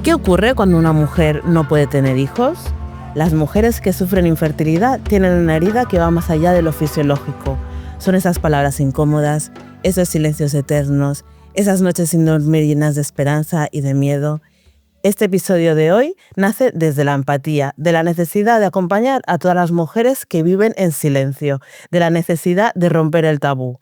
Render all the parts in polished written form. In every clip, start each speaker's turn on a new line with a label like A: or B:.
A: ¿Qué ocurre cuando una mujer no puede tener hijos? Las mujeres que sufren infertilidad tienen una herida que va más allá de lo fisiológico. Son esas palabras incómodas, esos silencios eternos, esas noches sin dormir llenas de esperanza y de miedo. Este episodio de hoy nace desde la empatía, de la necesidad de acompañar a todas las mujeres que viven en silencio, de la necesidad de romper el tabú.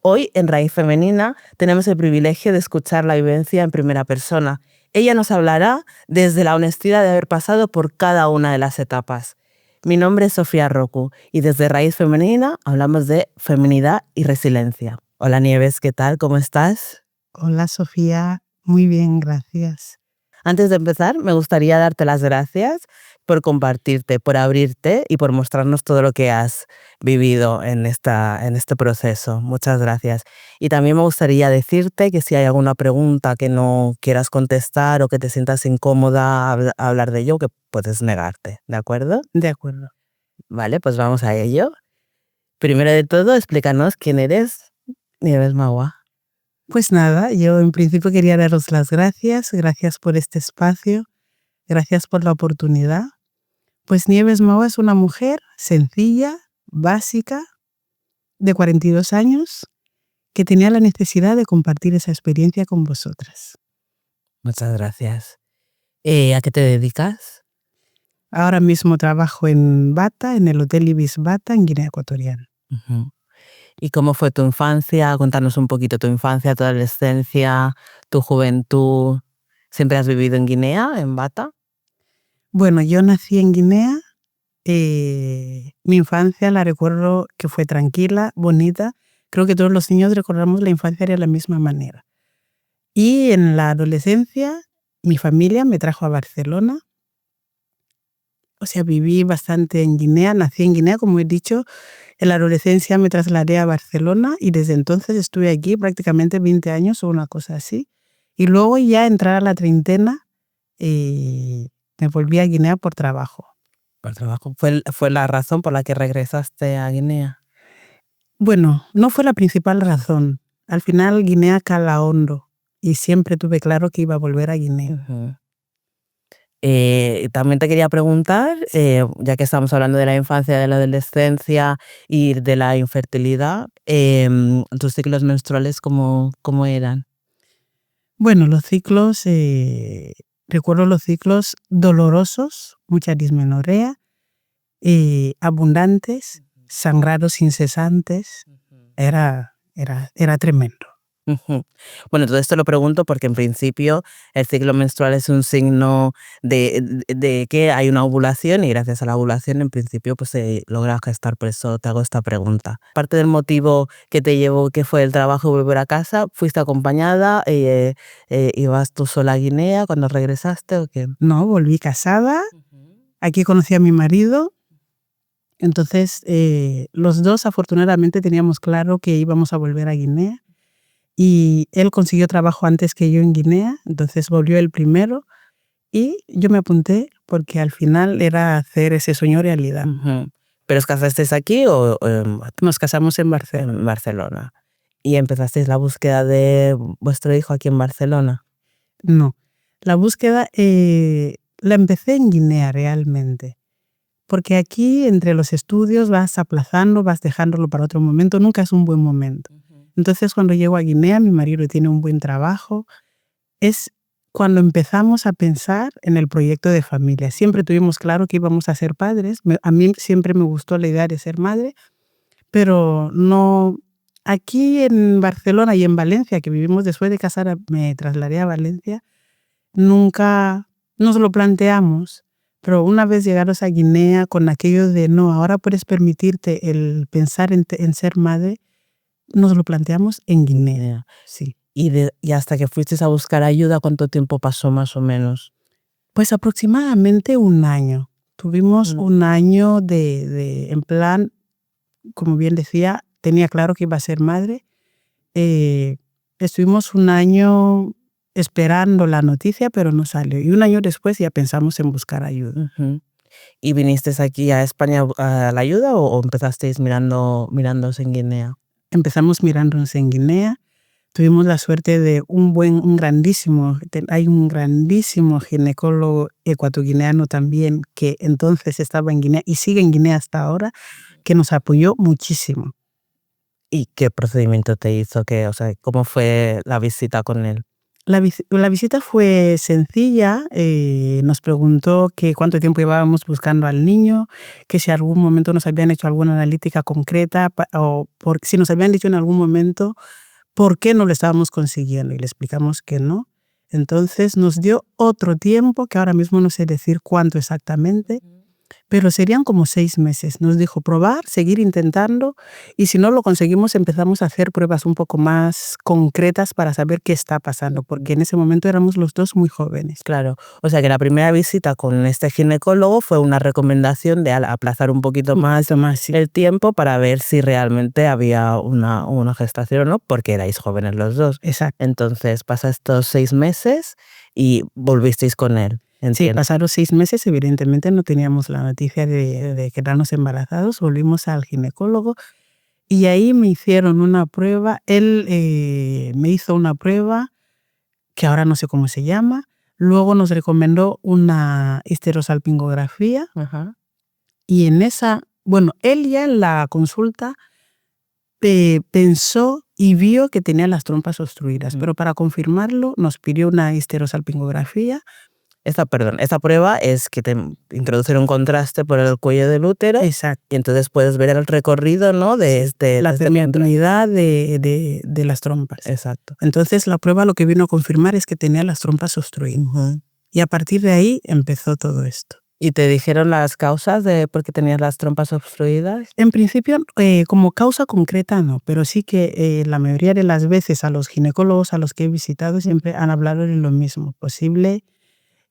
A: Hoy, en Raíz Femenina, tenemos el privilegio de escuchar la vivencia en primera persona. Ella nos hablará desde la honestidad de haber pasado por cada una de las etapas. Mi nombre es Sofía Roku y desde Raíz Femenina hablamos de feminidad y resiliencia. Hola Nieves, ¿qué tal? ¿Cómo estás?
B: Hola Sofía, muy bien, gracias.
A: Antes de empezar, me gustaría darte las gracias por compartirte, por abrirte y por mostrarnos todo lo que has vivido en este proceso. Muchas gracias. Y también me gustaría decirte que si hay alguna pregunta que no quieras contestar o que te sientas incómoda a hablar de ello, que puedes negarte, ¿de acuerdo?
B: De acuerdo.
A: Vale, pues vamos a ello. Primero de todo, explícanos quién eres, Nieves Magua.
B: Pues nada, yo en principio quería daros las gracias por este espacio, gracias por la oportunidad. Pues Nieves Magua es una mujer sencilla, básica, de 42 años, que tenía la necesidad de compartir esa experiencia con vosotras.
A: Muchas gracias. ¿A qué te dedicas?
B: Ahora mismo trabajo en Bata, en el Hotel Ibis Bata, en Guinea Ecuatorial.
A: Uh-huh. ¿Y cómo fue tu infancia? Cuéntanos un poquito tu infancia, tu adolescencia, tu juventud. ¿Siempre has vivido en Guinea, en Bata?
B: Bueno, yo nací en Guinea. Mi infancia la recuerdo que fue tranquila, bonita. Creo que todos los niños recordamos la infancia de la misma manera. Y en la adolescencia, mi familia me trajo a Barcelona. O sea, viví bastante en Guinea, nací en Guinea, como he dicho. En la adolescencia me trasladé a Barcelona y desde entonces estuve aquí prácticamente 20 años o una cosa así. Y luego ya entrar a la treintena, me volví a Guinea por trabajo.
A: Por trabajo. ¿Fue la razón por la que regresaste a Guinea?
B: Bueno, no fue la principal razón. Al final Guinea cala hondo y siempre tuve claro que iba a volver a Guinea.
A: Uh-huh. También te quería preguntar, ya que estamos hablando de la infancia, de la adolescencia y de la infertilidad, ¿tus ciclos menstruales cómo eran?
B: Bueno, los ciclos, recuerdo los ciclos dolorosos, mucha dismenorrea, abundantes, sangrados incesantes. Era tremendo.
A: Uh-huh. Bueno, todo esto lo pregunto porque en principio el ciclo menstrual es un signo de que hay una ovulación y gracias a la ovulación en principio pues se logra gestar, por eso te hago esta pregunta. Aparte del motivo que te llevó, que fue el trabajo y volver a casa, ¿fuiste acompañada? ¿Ibas tú sola a Guinea cuando regresaste o qué?
B: No, volví casada. Aquí conocí a mi marido. Entonces, los dos afortunadamente teníamos claro que íbamos a volver a Guinea. Y él consiguió trabajo antes que yo en Guinea, entonces volvió el primero y yo me apunté porque al final era hacer ese sueño realidad.
A: Uh-huh. ¿Pero os casasteis aquí o
B: Nos casamos en Barcelona?
A: En Barcelona. ¿Y empezasteis la búsqueda de vuestro hijo aquí en Barcelona?
B: No, la búsqueda la empecé en Guinea realmente, porque aquí entre los estudios vas aplazando, vas dejándolo para otro momento, nunca es un buen momento. Entonces, cuando llego a Guinea, mi marido tiene un buen trabajo. Es cuando empezamos a pensar en el proyecto de familia. Siempre tuvimos claro que íbamos a ser padres. A mí siempre me gustó la idea de ser madre, pero no. Aquí en Barcelona y en Valencia, que vivimos después de casar, me trasladé a Valencia, nunca nos lo planteamos. Pero una vez llegados a Guinea, con aquello de no, ahora puedes permitirte el pensar en ser madre, nos lo planteamos en Guinea, sí.
A: Y hasta que fuisteis a buscar ayuda, ¿cuánto tiempo pasó más o menos?
B: Pues aproximadamente un año. Tuvimos un año en plan, como bien decía, tenía claro que iba a ser madre. Estuvimos un año esperando la noticia, pero no salió. Y un año después ya pensamos en buscar ayuda.
A: Uh-huh. ¿Y vinisteis aquí a España a la ayuda o empezasteis mirándoos en Guinea?
B: Empezamos mirándonos en Guinea, Tuvimos la suerte de hay un grandísimo ginecólogo ecuatoguineano también, que entonces estaba en Guinea y sigue en Guinea hasta ahora, que nos apoyó muchísimo.
A: ¿Y qué procedimiento te hizo? O sea, ¿cómo fue la visita con él?
B: La visita fue sencilla, nos preguntó que cuánto tiempo llevábamos buscando al niño, que si algún momento nos habían hecho alguna analítica concreta si nos habían dicho en algún momento por qué no lo estábamos consiguiendo, y le explicamos que no. Entonces nos dio otro tiempo, que ahora mismo no sé decir cuánto exactamente, pero serían como 6 meses. Nos dijo probar, seguir intentando, y si no lo conseguimos empezamos a hacer pruebas un poco más concretas para saber qué está pasando, porque en ese momento éramos los dos muy jóvenes.
A: Claro, o sea que la primera visita con este ginecólogo fue una recomendación de aplazar un poquito más
B: Sí.
A: el tiempo para ver si realmente había una gestación o no, porque erais jóvenes los dos.
B: Exacto.
A: Entonces pasa estos 6 meses y volvisteis con él.
B: Sí,
A: Entiendo.
B: pasaron 6 meses, evidentemente no teníamos la noticia de quedarnos embarazados, volvimos al ginecólogo y ahí me hicieron una prueba. Él me hizo una prueba que ahora no sé cómo se llama. Luego nos recomendó una histerosalpingografía.
A: Ajá.
B: Y en esa, bueno, él ya en la consulta pensó y vio que tenía las trompas obstruidas, pero para confirmarlo nos pidió una histerosalpingografía.
A: Esta prueba es que te introducen un contraste por el cuello del útero.
B: Exacto.
A: Y entonces puedes ver el recorrido, ¿no?
B: La permeabilidad de las trompas.
A: Exacto.
B: Entonces la prueba lo que vino a confirmar es que tenía las trompas obstruidas. Y a partir de ahí empezó todo esto.
A: ¿Y te dijeron las causas de por qué tenías las trompas obstruidas?
B: En principio, como causa concreta no, pero sí que la mayoría de las veces a los ginecólogos a los que he visitado siempre han hablado de lo mismo, posible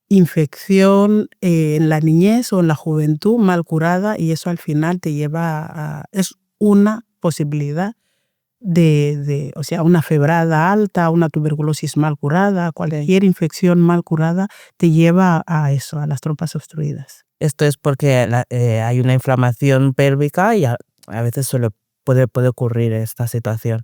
B: infección en la niñez o en la juventud mal curada, y eso al final te lleva es una posibilidad o sea, una febrada alta, una tuberculosis mal curada, cualquier infección mal curada te lleva a eso, a las trompas obstruidas.
A: Esto es porque hay una inflamación pélvica y a veces puede ocurrir esta situación.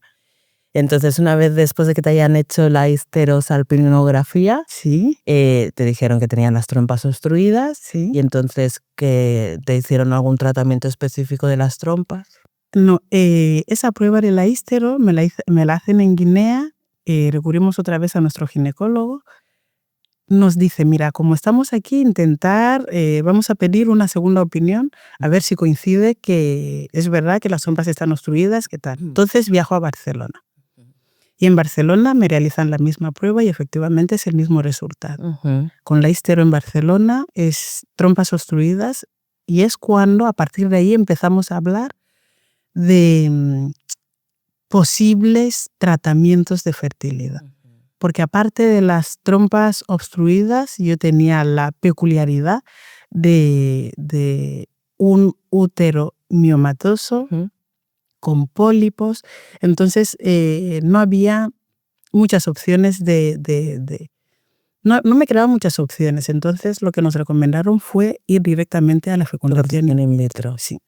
A: Entonces, una vez después de que te hayan hecho la histerosalpingografía,
B: ¿Sí?
A: Te dijeron que tenían las trompas obstruidas.
B: Sí.
A: Y entonces que te hicieron algún tratamiento específico de las trompas.
B: No, esa prueba de la histero me la hacen en Guinea, recurrimos otra vez a nuestro ginecólogo, nos dice, mira, como estamos aquí, vamos a pedir una segunda opinión, a ver si coincide que es verdad que las trompas están obstruidas, ¿qué tal? Entonces viajo a Barcelona. Y en Barcelona me realizan la misma prueba y efectivamente es el mismo resultado. Con la histero en Barcelona es trompas obstruidas, y es cuando a partir de ahí empezamos a hablar de posibles tratamientos de fertilidad. Porque aparte de las trompas obstruidas, yo tenía la peculiaridad de un útero miomatoso con pólipos. Entonces no había muchas opciones no me quedaban muchas opciones. Entonces lo que nos recomendaron fue ir directamente a la fecundación
A: in vitro.
B: Sí.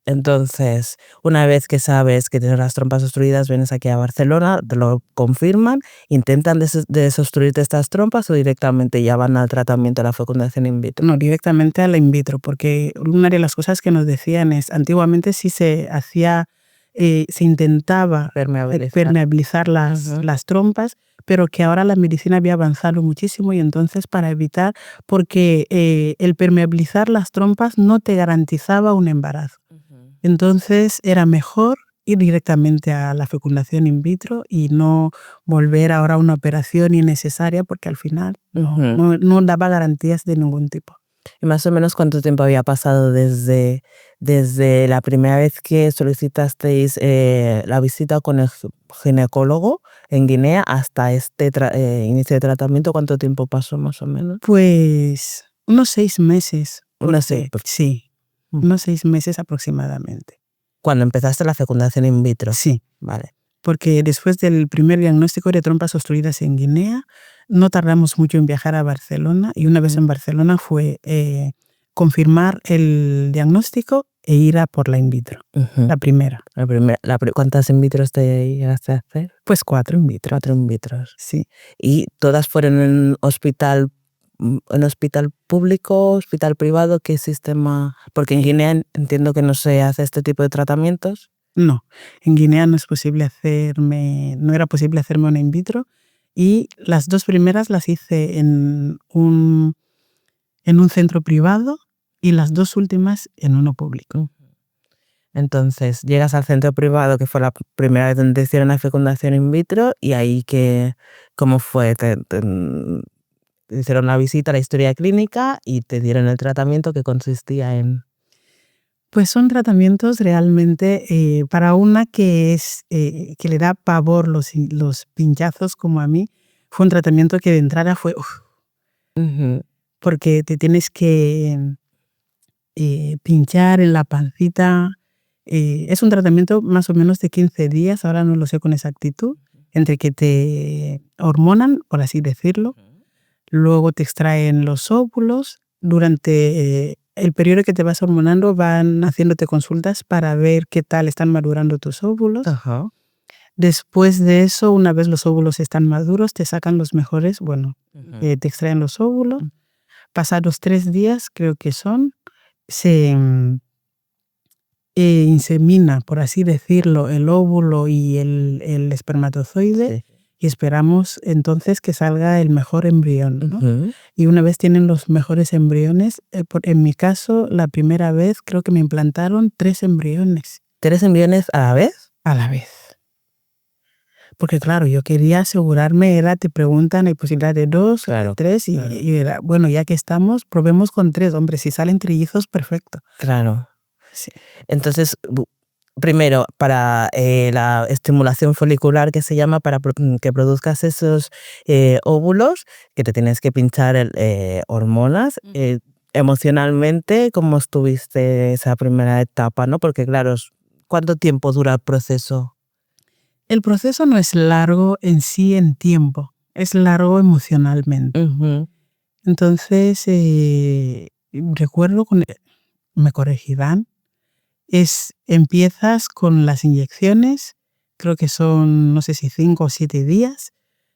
A: Entonces, una vez que sabes que tienes las trompas obstruidas, vienes aquí a Barcelona, te lo confirman, intentan desobstruirte estas trompas o directamente ya van al tratamiento de la fecundación in vitro.
B: No, directamente a la in vitro, porque una de las cosas que nos decían es, antiguamente sí se intentaba permeabilizar las trompas, pero que ahora la medicina había avanzado muchísimo, y entonces para evitar, porque el permeabilizar las trompas no te garantizaba un embarazo. Entonces era mejor ir directamente a la fecundación in vitro y no volver ahora a una operación innecesaria, porque al final no daba garantías de ningún tipo.
A: ¿Y más o menos cuánto tiempo había pasado desde la primera vez que solicitasteis la visita con el ginecólogo en Guinea hasta este inicio de tratamiento? ¿Cuánto tiempo pasó más o menos?
B: Pues unos 6 meses.
A: Sí.
B: Unos 6 meses aproximadamente.
A: ¿Cuando empezaste la fecundación in vitro?
B: Sí.
A: Vale.
B: Porque después del primer diagnóstico de trompas obstruidas en Guinea, no tardamos mucho en viajar a Barcelona, y una vez en Barcelona fue confirmar el diagnóstico e ir a por la in vitro, la primera.
A: ¿Cuántas in vitros te llegaste a hacer?
B: Pues 4 in vitro.
A: 4 in vitros.
B: Sí.
A: ¿Y todas fueron en hospital público, hospital privado? ¿Qué sistema? Porque en Guinea entiendo que no se hace este tipo de tratamientos.
B: No, en Guinea no era posible hacerme una in vitro, y las 2 primeras las hice en un centro privado y las 2 últimas en uno público.
A: Entonces, llegas al centro privado, que fue la primera vez donde te hicieron la fecundación in vitro, y ahí ¿cómo fue? Te hicieron la visita, la historia clínica, y te dieron el tratamiento que consistía en...
B: Pues son tratamientos realmente, para una que le da pavor los pinchazos como a mí, fue un tratamiento que de entrada fue porque te tienes que pinchar en la pancita. Es un tratamiento más o menos de 15 días, ahora no lo sé con exactitud, entre que te hormonan, por así decirlo, luego te extraen los óvulos. Durante el periodo que te vas hormonando van haciéndote consultas para ver qué tal están madurando tus óvulos. Después de eso, una vez los óvulos están maduros, te sacan los mejores, te extraen los óvulos. Pasados 3 días, creo que son, se insemina, por así decirlo, el óvulo y el espermatozoide. Sí. Y esperamos entonces que salga el mejor embrión, ¿no? Y una vez tienen los mejores embriones, en mi caso, la primera vez creo que me implantaron 3 embriones.
A: ¿3 embriones a la vez?
B: A la vez. Porque claro, yo quería asegurarme, te preguntan, hay posibilidad de 2, 3, y era, bueno, ya que estamos, probemos con 3. Hombre, si salen trillizos, perfecto.
A: Claro.
B: Sí.
A: Entonces, primero, para la estimulación folicular, que se llama, para que produzcas esos óvulos, que te tienes que pinchar hormonas. Emocionalmente, ¿cómo estuviste esa primera etapa, no? Porque claro, ¿cuánto tiempo dura el proceso?
B: El proceso no es largo en sí en tiempo, es largo emocionalmente. Entonces, recuerdo, me corregirán, empiezas con las inyecciones, creo que son, no sé si 5 o 7 días.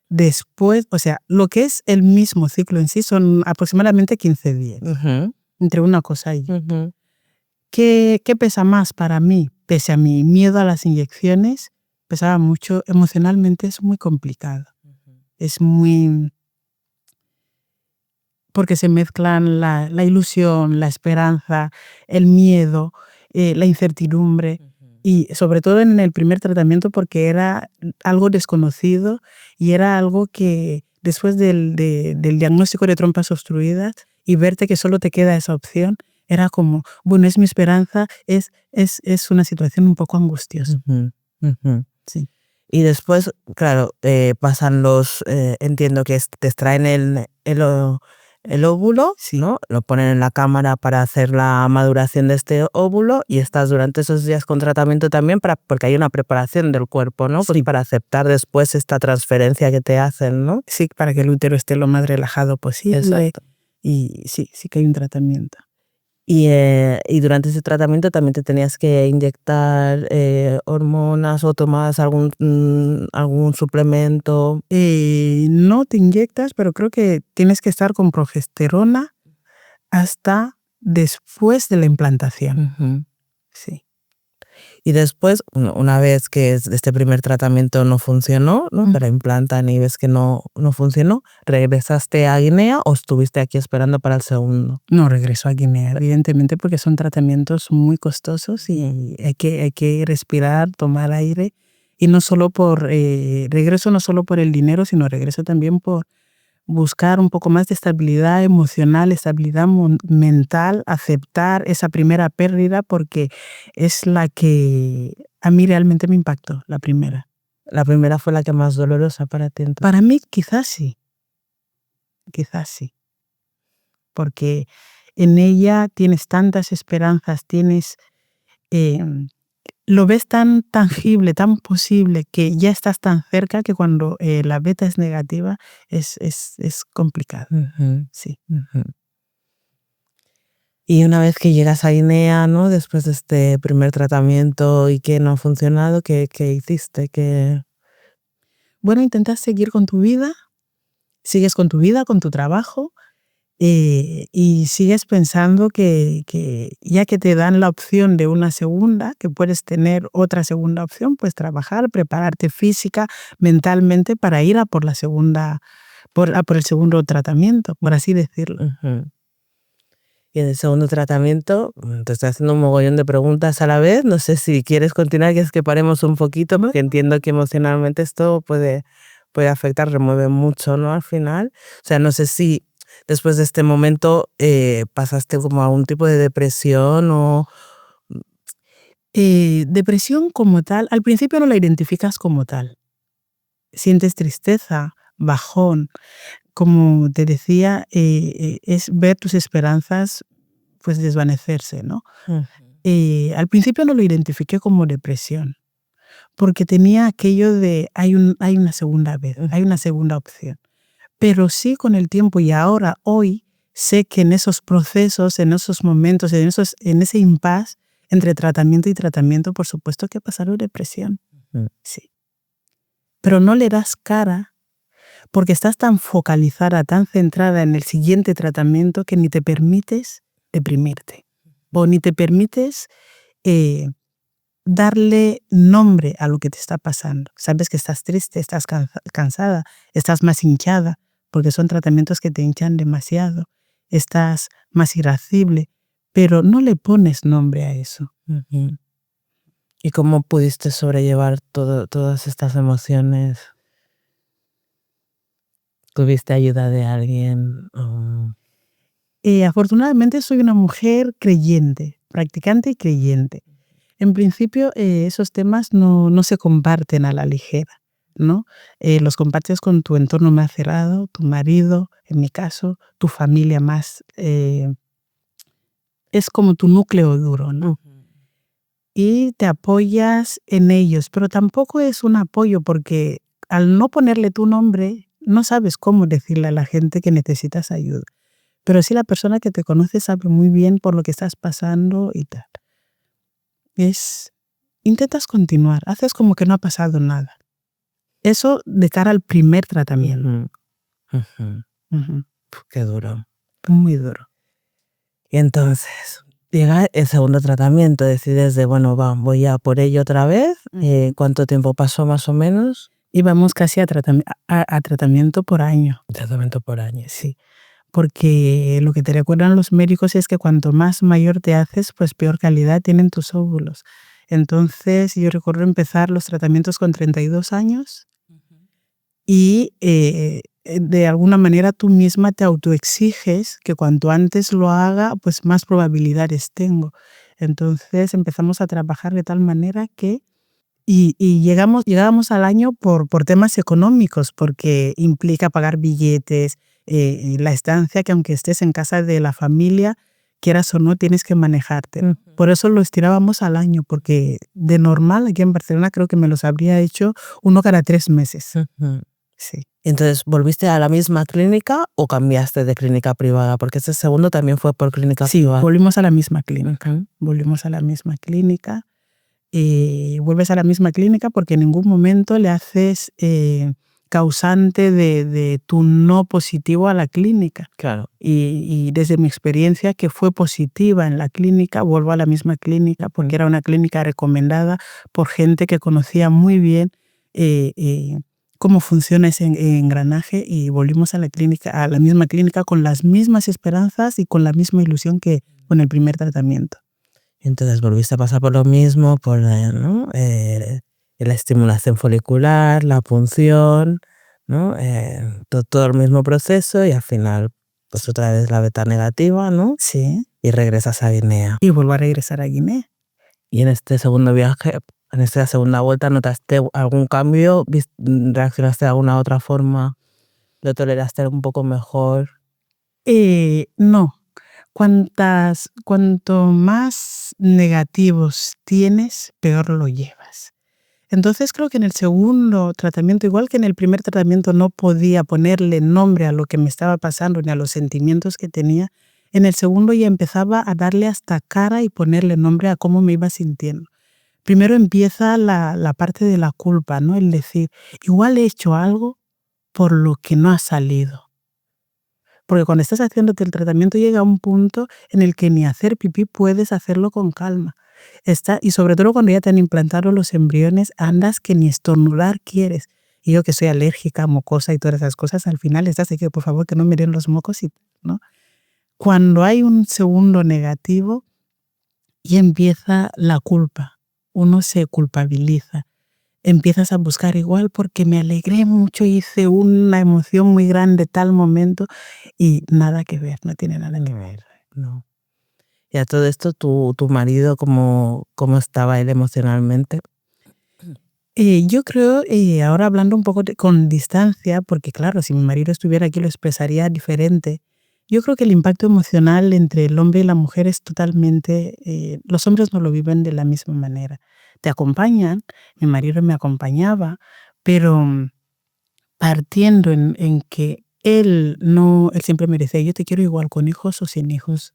B: Después, o sea, lo que es el mismo ciclo en sí son aproximadamente 15 días, entre una cosa y otra. ¿Qué pesa más para mí? Pese a mi miedo a las inyecciones, pesaba mucho, emocionalmente es muy complicado. Es muy... porque se mezclan la ilusión, la esperanza, el miedo, la incertidumbre, y sobre todo en el primer tratamiento porque era algo desconocido y era algo que después del diagnóstico de trompas obstruidas y verte que solo te queda esa opción, era como, bueno, es mi esperanza, es una situación un poco angustiosa. Sí.
A: Y después, claro, pasan entiendo que te extraen el óvulo,
B: sí,
A: ¿no? Lo ponen en la cámara para hacer la maduración de este óvulo, y estás durante esos días con tratamiento también porque hay una preparación del cuerpo, ¿no? Pues
B: sí,
A: para aceptar después esta transferencia que te hacen, ¿no?
B: Sí, para que el útero esté lo más relajado posible.
A: Exacto.
B: Y sí que hay un tratamiento.
A: Y durante ese tratamiento también te tenías que inyectar hormonas o tomabas algún suplemento.
B: No te inyectas, pero creo que tienes que estar con progesterona hasta después de la implantación. Sí.
A: Y después, una vez que este primer tratamiento no funcionó, ¿no? Te la implantan y ves que no funcionó, ¿regresaste a Guinea o estuviste aquí esperando para el segundo?
B: No, regreso a Guinea, evidentemente, porque son tratamientos muy costosos y hay que respirar, tomar aire. Y no solo regreso no solo por el dinero, sino regreso también por buscar un poco más de estabilidad emocional, estabilidad mental, aceptar esa primera pérdida, porque es la que a mí realmente me impactó, la primera.
A: ¿La primera fue la que más dolorosa para ti entonces?
B: Para mí quizás sí, porque en ella tienes tantas esperanzas, lo ves tan tangible, tan posible, que ya estás tan cerca que cuando la beta es negativa es complicado. Sí.
A: Y una vez que llegas a Guinea, ¿no? Después de este primer tratamiento y que no ha funcionado, ¿qué hiciste?
B: Bueno, intentas seguir con tu vida, sigues con tu vida, con tu trabajo, y sigues pensando que ya que te dan la opción de una segunda, que puedes tener otra segunda opción, pues trabajar, prepararte física, mentalmente para ir a por la segunda, por el segundo tratamiento, por así decirlo.
A: Ujú. Y en el segundo tratamiento, te estoy haciendo un mogollón de preguntas a la vez. No sé si quieres continuar, quieres que paremos un poquito, porque entiendo que emocionalmente esto puede afectar, remueve mucho, ¿no? Al final. O sea, no sé si después de este momento pasaste como a algún tipo de depresión o...
B: Depresión como tal, al principio no la identificas como tal. Sientes tristeza, bajón. Como te decía, es ver tus esperanzas pues desvanecerse, ¿no?
A: Ujú.
B: Al principio no lo identifiqué como depresión, porque tenía aquello de hay una segunda vez, hay una segunda opción. Pero sí con el tiempo y ahora, hoy, sé que en esos procesos, en esos momentos, en ese impasse entre tratamiento y tratamiento, por supuesto que pasaron depresión.
A: Ujú.
B: Sí. Pero no le das cara porque estás tan focalizada, tan centrada en el siguiente tratamiento que ni te permites deprimirte o ni te permites darle nombre a lo que te está pasando. Sabes que estás triste, estás cansada, estás más hinchada, porque son tratamientos que te hinchan demasiado, estás más irascible, pero no le pones nombre a eso.
A: Ujú. ¿Y cómo pudiste sobrellevar todas estas emociones? ¿Tuviste ayuda de alguien?
B: Afortunadamente soy una mujer creyente, practicante y creyente. En principio, esos temas no se comparten a la ligera, ¿no? Los compartes con tu entorno más cerrado, tu marido, en mi caso, tu familia más, es como tu núcleo duro, ¿no?
A: Ujú.
B: Y te apoyas en ellos, pero tampoco es un apoyo porque al no ponerle tu nombre, no sabes cómo decirle a la gente que necesitas ayuda. Pero sí la persona que te conoce sabe muy bien por lo que estás pasando y tal. Intentas continuar, haces como que no ha pasado nada. Eso de cara al primer tratamiento.
A: Ujú. Ujú.
B: Ujú.
A: Qué duro.
B: Muy duro.
A: Y entonces llega el segundo tratamiento, decides de, bueno, voy a por ello otra vez. ¿Cuánto tiempo pasó más o menos?
B: Íbamos casi a tratamiento por año.
A: Tratamiento por año.
B: Sí, porque lo que te recuerdan los médicos es que cuanto más mayor te haces, pues peor calidad tienen tus óvulos. Entonces yo recuerdo empezar los tratamientos con 32 años y de alguna manera tú misma te autoexiges que cuanto antes lo haga, pues más probabilidades tengo. Entonces empezamos a trabajar de tal manera que llegábamos al año por temas económicos, porque implica pagar billetes, la estancia, que aunque estés en casa de la familia, quieras o no, tienes que manejarte.
A: Ujú.
B: Por eso lo estirábamos al año, porque de normal aquí en Barcelona creo que me los habría hecho uno cada 3 meses.
A: Ujú.
B: Sí.
A: Entonces, ¿volviste a la misma clínica o cambiaste de clínica privada? Porque ese segundo también fue por clínica
B: Sí,
A: privada.
B: volvimos a la misma clínica.
A: Ujú.
B: Volvimos a la misma clínica. Vuelves a la misma clínica porque en ningún momento le haces causante de tu no positivo a la clínica.
A: Claro.
B: Y desde mi experiencia, que fue positiva en la clínica, vuelvo a la misma clínica porque era una clínica recomendada por gente que conocía muy bien cómo funciona ese engranaje, y volvimos a la misma clínica con las mismas esperanzas y con la misma ilusión que con el primer tratamiento.
A: Entonces volviste a pasar por lo mismo, por ¿no? La estimulación folicular, la punción, ¿no? Todo el mismo proceso y al final, pues otra vez la beta negativa, ¿no?
B: Sí.
A: Y regresas a Guinea.
B: Y vuelvo a regresar a Guinea.
A: Y en este segundo viaje, en esta segunda vuelta, ¿notaste algún cambio? ¿Reaccionaste de alguna otra forma? ¿Lo toleraste un poco mejor?
B: No. Cuanto más negativos tienes, peor lo llevas. Entonces creo que en el segundo tratamiento, igual que en el primer tratamiento no podía ponerle nombre a lo que me estaba pasando ni a los sentimientos que tenía, En el segundo ya empezaba a darle hasta cara y ponerle nombre a cómo me iba sintiendo. Primero empieza la parte de la culpa, ¿no? El decir, igual he hecho algo por lo que no ha salido. Porque cuando estás haciéndote el tratamiento llega a un punto en el que ni hacer pipí puedes hacerlo con calma. Y sobre todo cuando ya te han implantado los embriones, andas que ni estornudar quieres. Y yo que soy alérgica, mucosa y todas esas cosas, al final estás de que por favor que no me den los mocos, ¿no? Cuando hay un segundo negativo, y empieza la culpa. Uno se culpabiliza. Empiezas a buscar igual porque me alegré mucho, hice una emoción muy grande tal momento y nada que ver, no tiene nada que ver.
A: No. Y a todo esto, tu marido, ¿cómo estaba él emocionalmente?
B: Yo creo, ahora hablando un poco con distancia, porque claro, si mi marido estuviera aquí lo expresaría diferente. Yo creo que el impacto emocional entre el hombre y la mujer es totalmente, los hombres no lo viven de la misma manera. Te acompañan, mi marido me acompañaba, pero partiendo en que él siempre me decía, yo te quiero igual con hijos o sin hijos.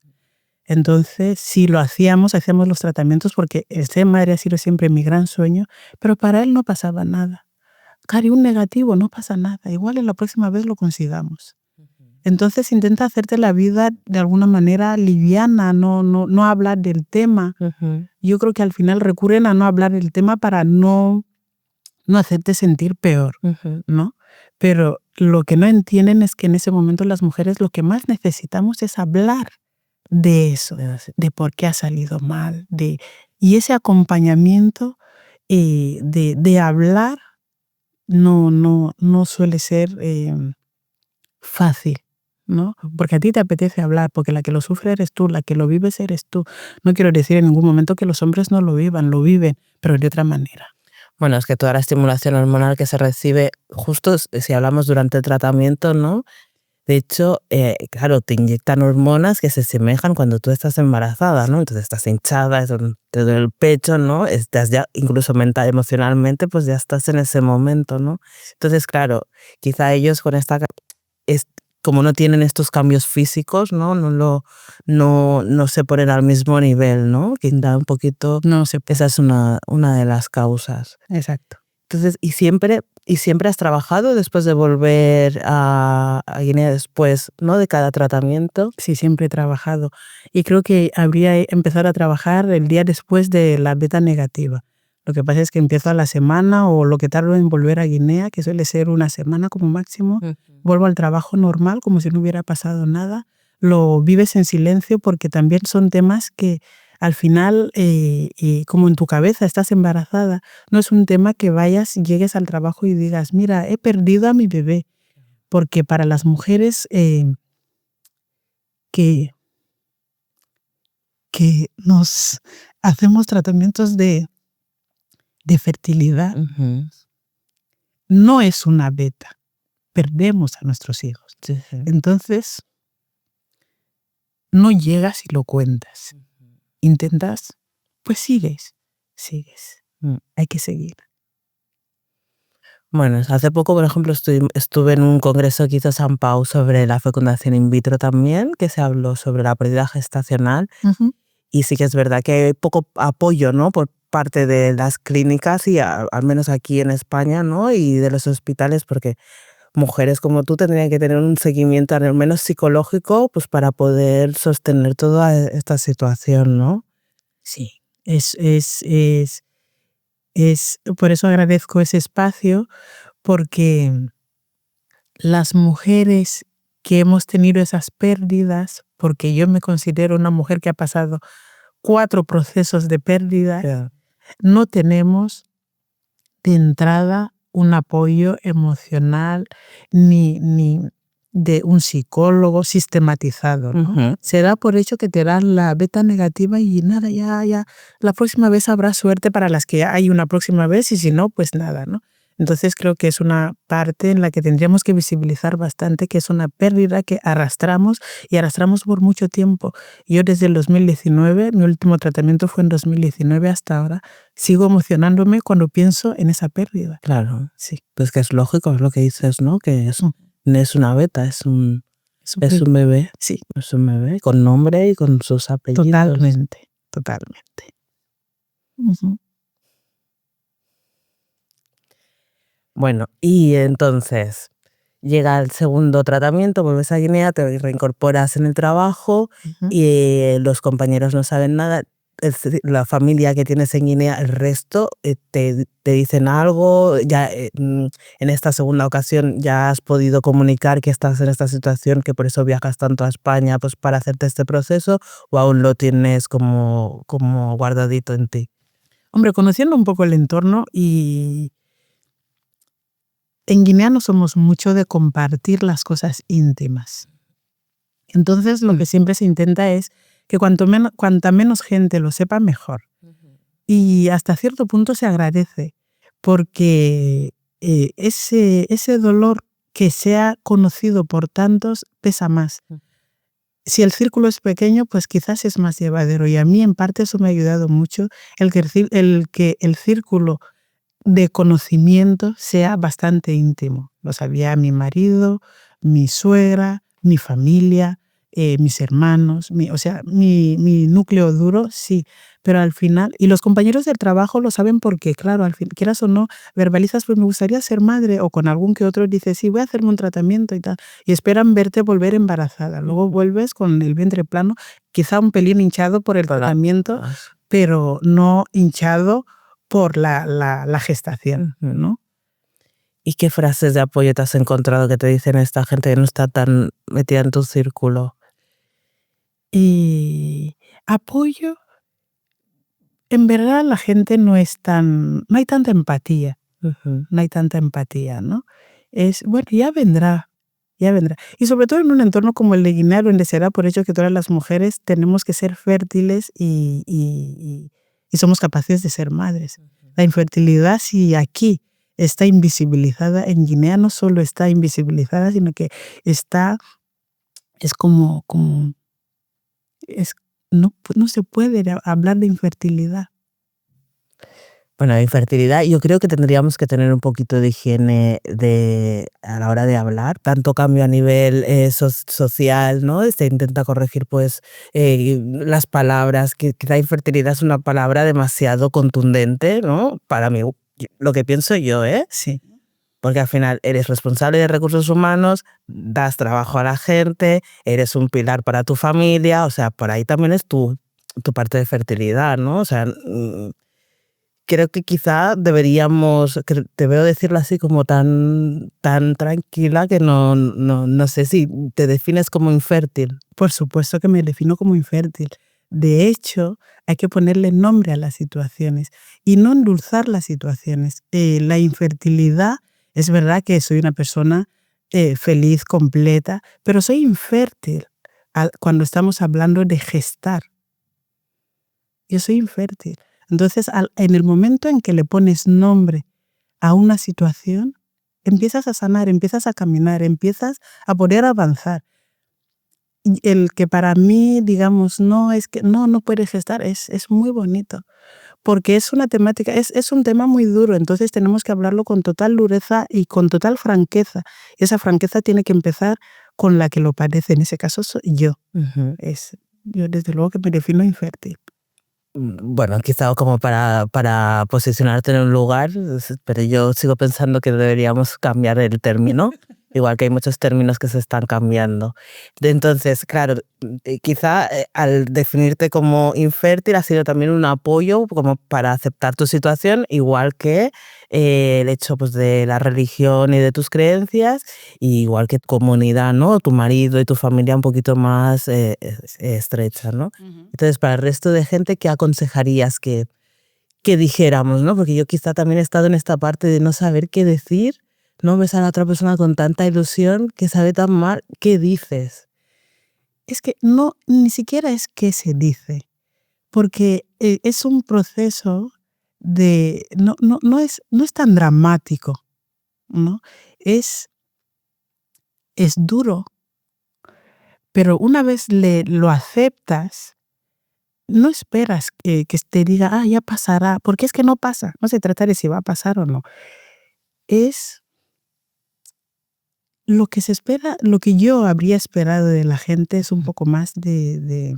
B: Entonces, si lo hacíamos los tratamientos porque ser madre ha sido siempre mi gran sueño, pero para él no pasaba nada. Cari, un negativo, no pasa nada, igual en la próxima vez lo consigamos. Entonces intenta hacerte la vida de alguna manera liviana, no hablar del tema. Yo creo que al final recurren a no hablar del tema para no hacerte sentir peor, ¿no? Pero lo que no entienden es que en ese momento las mujeres lo que más necesitamos es hablar de eso, de por qué ha salido mal, y ese acompañamiento de hablar no suele ser fácil, ¿no? Porque a ti te apetece hablar, porque la que lo sufre eres tú, la que lo vives eres tú. No quiero decir en ningún momento que los hombres no lo vivan, lo viven, pero de otra manera.
A: Bueno, es que toda la estimulación hormonal que se recibe, justo si hablamos durante el tratamiento, ¿no? De hecho, claro, te inyectan hormonas que se asemejan cuando tú estás embarazada, ¿no? Entonces estás hinchada, te duele el pecho, ¿no? Estás ya, incluso mental, emocionalmente, pues ya estás en ese momento, ¿no? Entonces, claro, quizá ellos con como no tienen estos cambios físicos, ¿no? No se ponen al mismo nivel, ¿no? Quizá un poquito, esa es una de las causas.
B: Exacto.
A: Entonces, ¿y siempre has trabajado después de volver a Guinea después, ¿no? De cada tratamiento?
B: Sí, siempre he trabajado. Y creo que habría empezado a trabajar el día después de la beta negativa. Lo que pasa es que empiezo a la semana o lo que tardo en volver a Guinea, que suele ser una semana como máximo, vuelvo al trabajo normal como si no hubiera pasado nada. Lo vives en silencio porque también son temas que al final, como en tu cabeza estás embarazada, no es un tema que vayas y llegues al trabajo y digas, mira, he perdido a mi bebé. Porque para las mujeres que nos hacemos tratamientos de fertilidad, no es una beta. Perdemos a nuestros hijos.
A: Sí.
B: Entonces, no llegas y lo cuentas. Intentas, pues sigues. Hay que seguir.
A: Bueno, hace poco, por ejemplo, estuve en un congreso que hizo San Pau sobre la fecundación in vitro también, que se habló sobre la pérdida gestacional. Y sí que es verdad que hay poco apoyo, ¿no? Por parte de las clínicas y al menos aquí en España, ¿no? Y de los hospitales, porque mujeres como tú tendrían que tener un seguimiento al menos psicológico, pues para poder sostener toda esta situación, ¿no?
B: Sí, por eso agradezco ese espacio, porque las mujeres que hemos tenido esas pérdidas, porque yo me considero una mujer que ha pasado 4 procesos de pérdida, no tenemos de entrada un apoyo emocional ni de un psicólogo sistematizado, ¿no? Se da por hecho que te dan la beta negativa y nada, ya, la próxima vez habrá suerte para las que hay una próxima vez y si no, pues nada, ¿no? Entonces creo que es una parte en la que tendríamos que visibilizar bastante, que es una pérdida que arrastramos y arrastramos por mucho tiempo. Yo desde el 2019, mi último tratamiento fue en 2019 hasta ahora, sigo emocionándome cuando pienso en esa pérdida.
A: Claro, sí. Pues que es lógico, es lo que dices, ¿no? Que no es una beta, es un Es un bebé.
B: Sí.
A: Es un bebé con nombre y con sus apellidos.
B: Totalmente. Uh-huh.
A: Bueno, y entonces llega el segundo tratamiento, vuelves a Guinea, te reincorporas en el trabajo y los compañeros no saben nada. La familia que tienes en Guinea, el resto, te dicen algo. Ya en esta segunda ocasión ya has podido comunicar que estás en esta situación, que por eso viajas tanto a España, pues para hacerte este proceso, o aún lo tienes como guardadito en ti.
B: Hombre, conociendo un poco el entorno, y en Guinea no somos mucho de compartir las cosas íntimas. Entonces lo que siempre se intenta es que cuanta menos gente lo sepa, mejor. Y hasta cierto punto se agradece, porque ese dolor que sea conocido por tantos pesa más. Si el círculo es pequeño, pues quizás es más llevadero, y a mí en parte eso me ha ayudado mucho, el que el círculo de conocimiento sea bastante íntimo. Lo sabía mi marido, mi suegra, mi familia, mis hermanos, mi núcleo duro, sí. Pero al final, y los compañeros del trabajo lo saben porque, claro, al fin, quieras o no, verbalizas, pues me gustaría ser madre, o con algún que otro dices, sí, voy a hacerme un tratamiento y tal. Y esperan verte volver embarazada. Luego vuelves con el vientre plano, quizá un pelín hinchado por el tratamiento, pero no hinchado por la gestación, ¿no?
A: ¿Y qué frases de apoyo te has encontrado que te dicen esta gente que no está tan metida en tu círculo?
B: Y apoyo, en verdad la gente no hay tanta empatía, no hay tanta empatía, ¿no? Es, bueno, ya vendrá. Y sobre todo en un entorno como el de Guinea, donde se da por hecho que todas las mujeres tenemos que ser fértiles y somos capaces de ser madres. La infertilidad, si aquí está invisibilizada, en Guinea no solo está invisibilizada, sino que es como no se puede hablar de infertilidad.
A: Bueno, la infertilidad, yo creo que tendríamos que tener un poquito de higiene a la hora de hablar, tanto cambio a nivel social, ¿no? Se intenta corregir pues las palabras, que la infertilidad es una palabra demasiado contundente, ¿no? Para mí, lo que pienso yo, ¿eh?
B: Sí.
A: Porque al final eres responsable de recursos humanos, das trabajo a la gente, eres un pilar para tu familia, o sea, por ahí también es tu parte de fertilidad, ¿no? O sea, creo que quizá deberíamos, te veo decirlo así como tan tranquila que no sé si te defines como infértil.
B: Por supuesto que me defino como infértil. De hecho, hay que ponerle nombre a las situaciones y no endulzar las situaciones. La infertilidad, es verdad que soy una persona feliz, completa, pero soy infértil cuando estamos hablando de gestar. Yo soy infértil. Entonces, en el momento en que le pones nombre a una situación, empiezas a sanar, empiezas a caminar, empiezas a poder avanzar. Y el que para mí, digamos, no puedes gestar, es muy bonito, porque es una temática, es un tema muy duro, entonces tenemos que hablarlo con total dureza y con total franqueza. Y esa franqueza tiene que empezar con la que lo padece, en ese caso soy yo. Yo desde luego que me defino infértil.
A: Bueno, quizá como para posicionarte en un lugar, pero yo sigo pensando que deberíamos cambiar el término, igual que hay muchos términos que se están cambiando. Entonces, claro, quizá al definirte como infértil ha sido también un apoyo como para aceptar tu situación, igual que el hecho pues, de la religión y de tus creencias, igual que tu comunidad, ¿no? Tu marido y tu familia un poquito más estrecha, ¿no? Entonces, para el resto de gente, ¿qué aconsejarías que dijéramos, ¿no? Porque yo quizá también he estado en esta parte de no saber qué decir, no ves a la otra persona con tanta ilusión que sabe tan mal, ¿qué dices?
B: Es que ni siquiera es qué se dice, porque es un proceso de, no es tan dramático, ¿no? Es duro, pero una vez lo aceptas, no esperas que te diga, ya pasará, porque es que no pasa, no se trata de si va a pasar o no. Es Lo que se espera, lo que yo habría esperado de la gente es un poco más de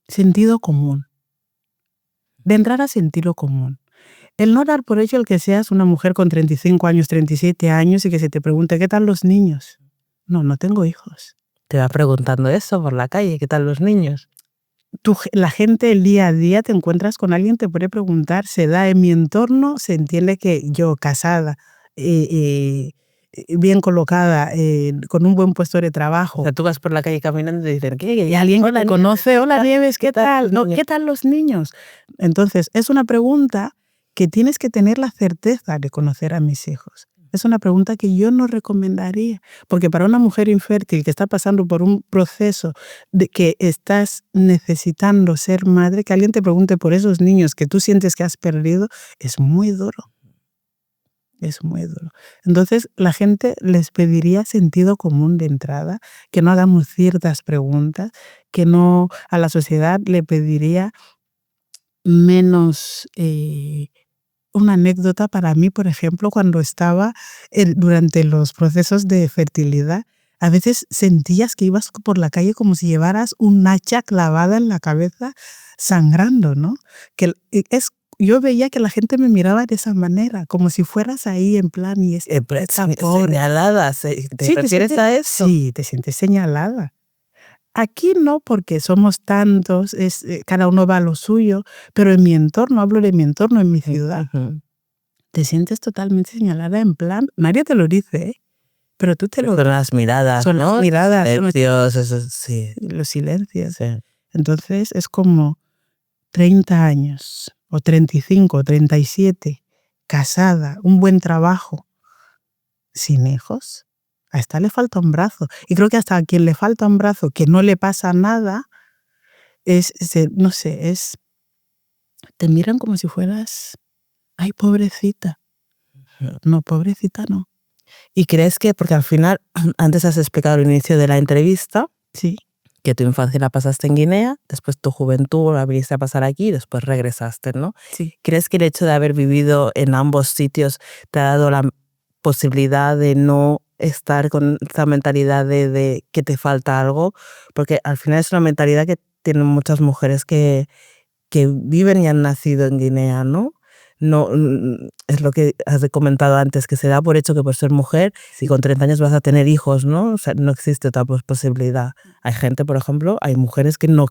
B: sentido común, de entrar a sentido común. El no dar por hecho el que seas una mujer con 35 años, 37 años y que se te pregunte ¿qué tal los niños? No tengo hijos.
A: Te va preguntando eso por la calle, ¿qué tal los niños?
B: La gente el día a día te encuentras con alguien, te puede preguntar, se da en mi entorno, se entiende que yo casada, bien colocada, con un buen puesto de
A: O
B: trabajo.
A: sea, tú vas por la calle caminando y dicen, ¿qué?
B: Y alguien que
A: Hola,
B: te conoce, hola Nieves, ¿qué tal? No,
A: niños?
B: ¿qué tal los niños? Entonces, es una pregunta que tienes que tener la certeza de conocer a mis hijos. Es una pregunta que yo no recomendaría, porque para una mujer infértil que está pasando por un proceso de que estás necesitando ser madre, que alguien te pregunte por esos niños que tú sientes que has perdido, es muy duro. Es muy duro. Entonces, la gente les pediría sentido común de entrada, que no hagamos ciertas preguntas, que no a la sociedad le pediría menos. Una anécdota para mí, por ejemplo, cuando estaba durante los procesos de fertilidad, a veces sentías que ibas por la calle como si llevaras un hacha clavada en la cabeza, sangrando, ¿no? Yo veía que la gente me miraba de esa manera, como si fueras ahí en plan y esta pobre.
A: Señalada, ¿te refieres a eso?
B: Sí, te sientes señalada. Aquí no, porque somos tantos, cada uno va a lo suyo, pero en mi entorno, hablo de mi entorno, en mi ciudad, te sientes totalmente señalada en plan, nadie te lo dice, pero tú te lo...
A: Son las miradas,
B: Son
A: ¿no?
B: las miradas,
A: Silencios, eso, sí.
B: los silencios.
A: Sí.
B: Entonces es como 30 años, o 35, o 37, casada, un buen trabajo, sin hijos. A esta le falta un brazo. Y creo que hasta a quien le falta un brazo, que no le pasa nada, no sé, te miran como si fueras, ay, pobrecita. No, pobrecita no.
A: ¿Y crees que, porque al final, antes has explicado al inicio de la entrevista,
B: sí,
A: que tu infancia la pasaste en Guinea, después tu juventud la viniste a pasar aquí y después regresaste, ¿no?
B: sí.
A: ¿Crees que el hecho de haber vivido en ambos sitios te ha dado la posibilidad de no estar con esa mentalidad de que te falta algo? Porque al final es una mentalidad que tienen muchas mujeres que viven y han nacido en Guinea, ¿no? No, es lo que has comentado antes, que se da por hecho que por ser mujer, si con 30 años vas a tener hijos, ¿no? O sea, no existe otra posibilidad. Hay gente, por ejemplo, hay mujeres que no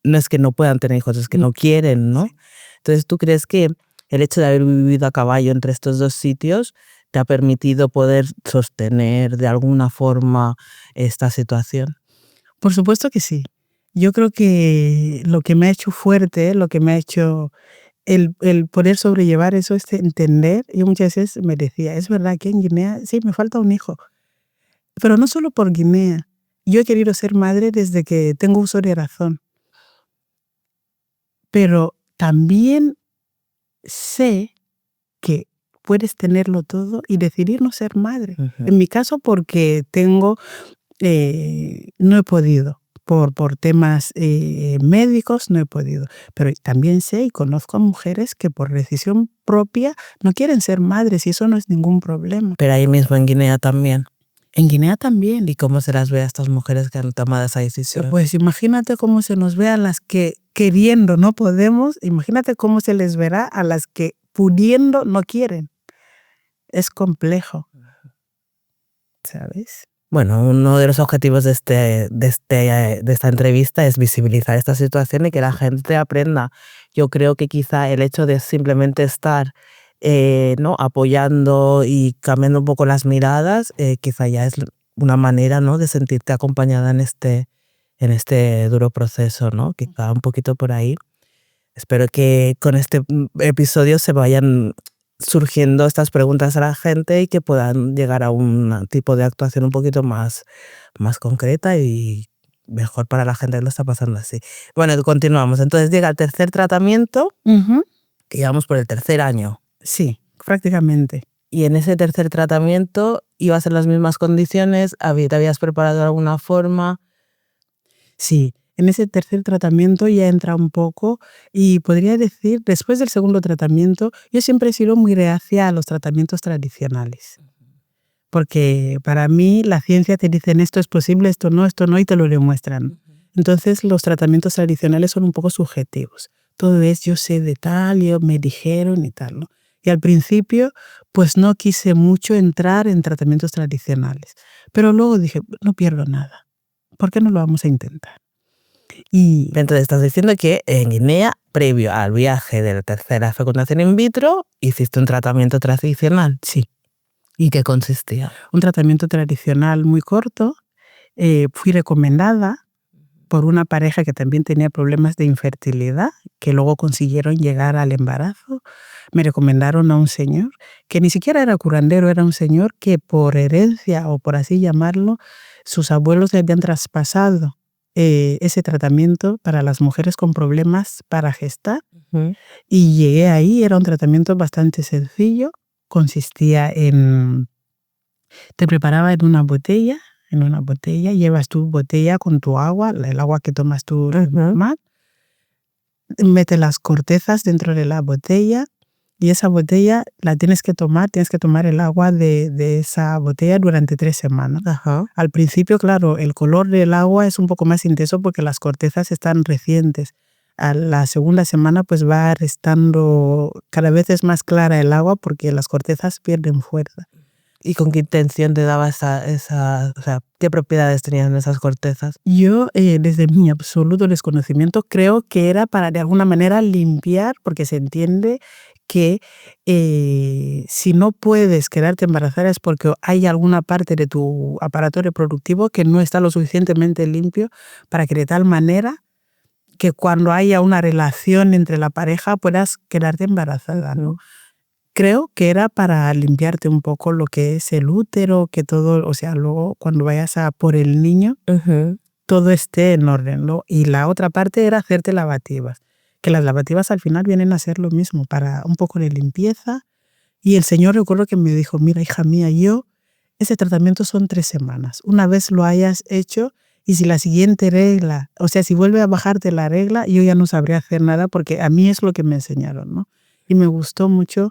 A: es que no puedan tener hijos, es que no quieren, ¿no?
B: Sí.
A: Entonces, ¿tú crees que el hecho de haber vivido a caballo entre estos dos sitios te ha permitido poder sostener de alguna forma esta situación?
B: Por supuesto que sí. Yo creo que lo que me ha hecho fuerte, lo que me ha hecho el poder sobrellevar eso es entender. Yo muchas veces me decía, es verdad que en Guinea sí me falta un hijo, pero no solo por Guinea. Yo he querido ser madre desde que tengo uso de razón, pero también sé que puedes tenerlo todo y decidir no ser madre. En mi caso, porque no he podido. Por temas médicos no he podido, pero también sé y conozco a mujeres que por decisión propia no quieren ser madres y eso no es ningún problema.
A: Pero ahí mismo en Guinea también.
B: En Guinea también.
A: ¿Y cómo se las ve a estas mujeres que han tomado esa decisión?
B: Pues imagínate cómo se nos ve a las que queriendo no podemos, imagínate cómo se les verá a las que pudiendo no quieren. Es complejo, ¿sabes?
A: Bueno, uno de los objetivos de esta entrevista es visibilizar esta situación y que la gente aprenda. Yo creo que quizá el hecho de simplemente estar ¿no? apoyando y cambiando un poco las miradas, quizá ya es una manera, ¿no? de sentirte acompañada en este duro proceso, ¿no? Quizá un poquito por ahí. Espero que con este episodio se vayan surgiendo estas preguntas a la gente y que puedan llegar a un tipo de actuación un poquito más concreta y mejor para la gente que lo está pasando así. Bueno, continuamos. Entonces llega el tercer tratamiento, que llevamos por el tercer año.
B: Sí, prácticamente.
A: Y en ese tercer tratamiento ibas en las mismas condiciones, te habías preparado de alguna forma.
B: Sí, en ese tercer tratamiento ya entra un poco y podría decir, después del segundo tratamiento, yo siempre he sido muy reacia a los tratamientos tradicionales. Porque para mí la ciencia te dicen esto es posible, esto no, y te lo demuestran. Entonces los tratamientos tradicionales son un poco subjetivos. Todo es yo sé de tal, me dijeron y tal, ¿no? Y al principio pues no quise mucho entrar en tratamientos tradicionales. Pero luego dije, no pierdo nada. ¿Por qué no lo vamos a intentar?
A: Y entonces estás diciendo que en Guinea, previo al viaje de la tercera fecundación in vitro, hiciste un tratamiento tradicional.
B: Sí.
A: ¿Y qué consistía?
B: Un tratamiento tradicional muy corto. Fui recomendada por una pareja que también tenía problemas de infertilidad, que luego consiguieron llegar al embarazo. Me recomendaron a un señor que ni siquiera era curandero, era un señor que por herencia, o por así llamarlo, sus abuelos le habían traspasado ese tratamiento para las mujeres con problemas para gestar. Y llegué ahí, era un tratamiento bastante sencillo, consistía en, te preparaba en una botella, llevas tu botella con tu agua, el agua que tomas tú normal, metes las cortezas dentro de la botella y esa botella la tienes que tomar el agua de esa botella durante 3 semanas. Al principio, claro, el color del agua es un poco más intenso porque las cortezas están recientes. A la segunda semana pues va restando, cada vez es más clara el agua porque las cortezas pierden fuerza.
A: ¿Y con qué intención te daba o sea, qué propiedades tenían esas cortezas?
B: Yo, desde mi absoluto desconocimiento, creo que era para de alguna manera limpiar, porque se entiende que si no puedes quedarte embarazada es porque hay alguna parte de tu aparato reproductivo que no está lo suficientemente limpio para que de tal manera que cuando haya una relación entre la pareja puedas quedarte embarazada, ¿no? Creo que era para limpiarte un poco lo que es el útero, que todo, o sea, luego cuando vayas a por el niño, todo esté en orden, ¿no? Y la otra parte era hacerte lavativas, que las lavativas al final vienen a ser lo mismo, para un poco de limpieza. Y el señor, recuerdo que me dijo, mira, hija mía, ese tratamiento son 3 semanas. Una vez lo hayas hecho, y si la siguiente regla, o sea, si vuelve a bajarte la regla, yo ya no sabría hacer nada porque a mí es lo que me enseñaron, ¿no? Y me gustó mucho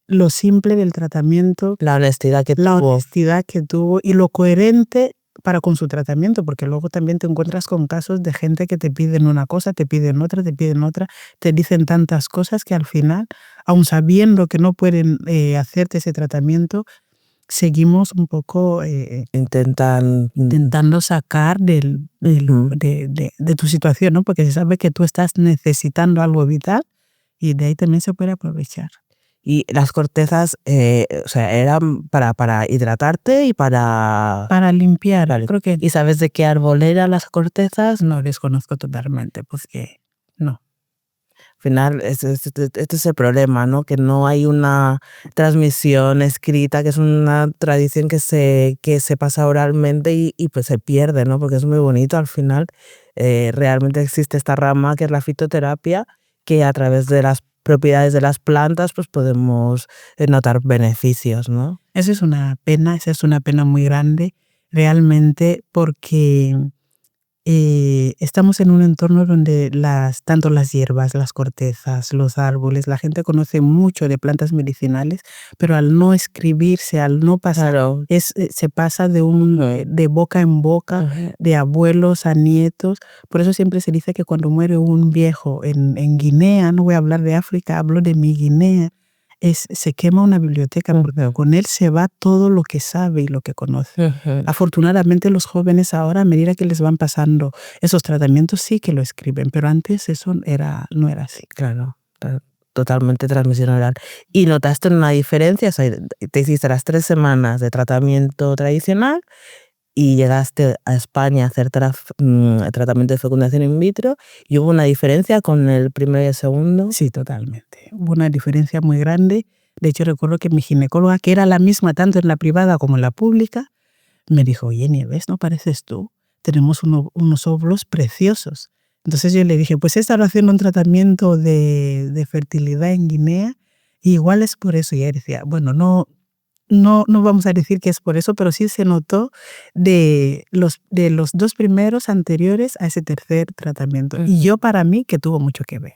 B: lo simple del tratamiento.
A: La honestidad que
B: tuvo y lo coherente para con su tratamiento, porque luego también te encuentras con casos de gente que te piden una cosa, te piden otra, te dicen tantas cosas que al final, aun sabiendo que no pueden hacerte ese tratamiento, seguimos un poco intentando sacar de tu situación, ¿no? Porque se sabe que tú estás necesitando algo vital y de ahí también se puede aprovechar.
A: Y las cortezas, o sea, eran para hidratarte y para
B: limpiar. Creo que
A: ¿Y sabes de qué árbol eran las cortezas?
B: no desconozco totalmente, pues que no.
A: Al final, este es el problema, ¿no? Que no hay una transmisión escrita, que es una tradición que se pasa oralmente y pues se pierde, ¿no? Porque es muy bonito al final. Realmente existe esta rama que es la fitoterapia, que a través de las propiedades de las plantas pues podemos notar beneficios, ¿no?
B: Esa es una pena muy grande, realmente, porque estamos en un entorno donde tanto las hierbas, las cortezas, los árboles, la gente conoce mucho de plantas medicinales, pero al no escribirse, al no pasar, se pasa de boca en boca, de abuelos a nietos. Por eso siempre se dice que cuando muere un viejo en Guinea, no voy a hablar de África, hablo de mi Guinea, se quema una biblioteca, porque con él se va todo lo que sabe y lo que conoce. Afortunadamente los jóvenes ahora, a medida que les van pasando esos tratamientos, sí que lo escriben, pero antes eso no era así.
A: Claro, totalmente transmisión oral. ¿Y notaste una diferencia? O sea, te hiciste las 3 semanas de tratamiento tradicional y llegaste a España a hacer tratamiento de fecundación in vitro, ¿y hubo una diferencia con el primero y el segundo?
B: Sí, totalmente. Hubo una diferencia muy grande. De hecho, recuerdo que mi ginecóloga, que era la misma tanto en la privada como en la pública, me dijo, oye, Nieves, ¿no pareces tú? Tenemos unos óvulos preciosos. Entonces yo le dije, pues he estado haciendo un tratamiento de fertilidad en Guinea y igual es por eso. Y ella decía, bueno, no vamos a decir que es por eso, pero sí se notó de los 2 primeros anteriores a ese tercer tratamiento. Y yo, para mí, que tuvo mucho que ver.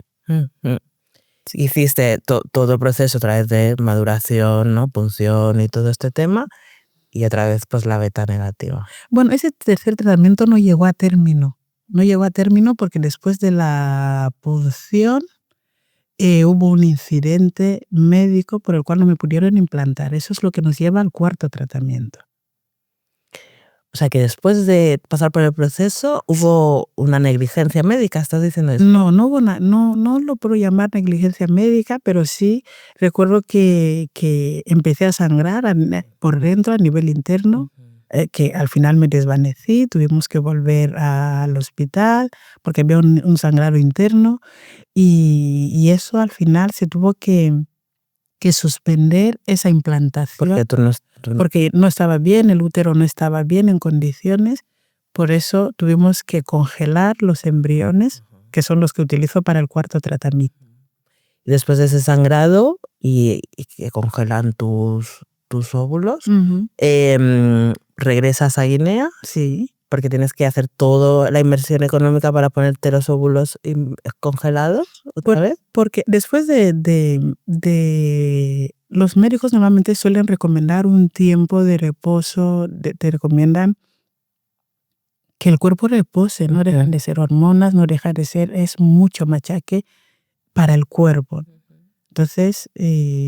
A: Hiciste todo el proceso a través de maduración, ¿no? Punción y todo este tema. y otra vez pues la beta negativa.
B: Bueno, ese tercer tratamiento no llegó a término. No llegó a término porque después de la punción hubo un incidente médico por el cual no me pudieron implantar. Eso es lo que nos lleva al cuarto tratamiento.
A: O sea que después de pasar por el proceso hubo una negligencia médica, ¿estás diciendo eso?
B: No hubo no lo puedo llamar negligencia médica, pero sí recuerdo que empecé a sangrar por dentro a nivel interno, que al final me desvanecí, tuvimos que volver al hospital porque había un sangrado interno y eso al final se tuvo que suspender esa implantación. Porque no estaba bien, el útero no estaba bien en condiciones, por eso tuvimos que congelar los embriones, que son los que utilizo para el cuarto tratamiento.
A: Y después de ese sangrado y que congelan tus óvulos, ¿regresas a Guinea?
B: Sí.
A: Porque tienes que hacer toda la inversión económica para ponerte los óvulos congelados otra vez.
B: Porque después de los médicos normalmente suelen recomendar un tiempo de reposo, te recomiendan que el cuerpo repose, no dejan de ser hormonas, no deja de ser, es mucho machaque para el cuerpo. Entonces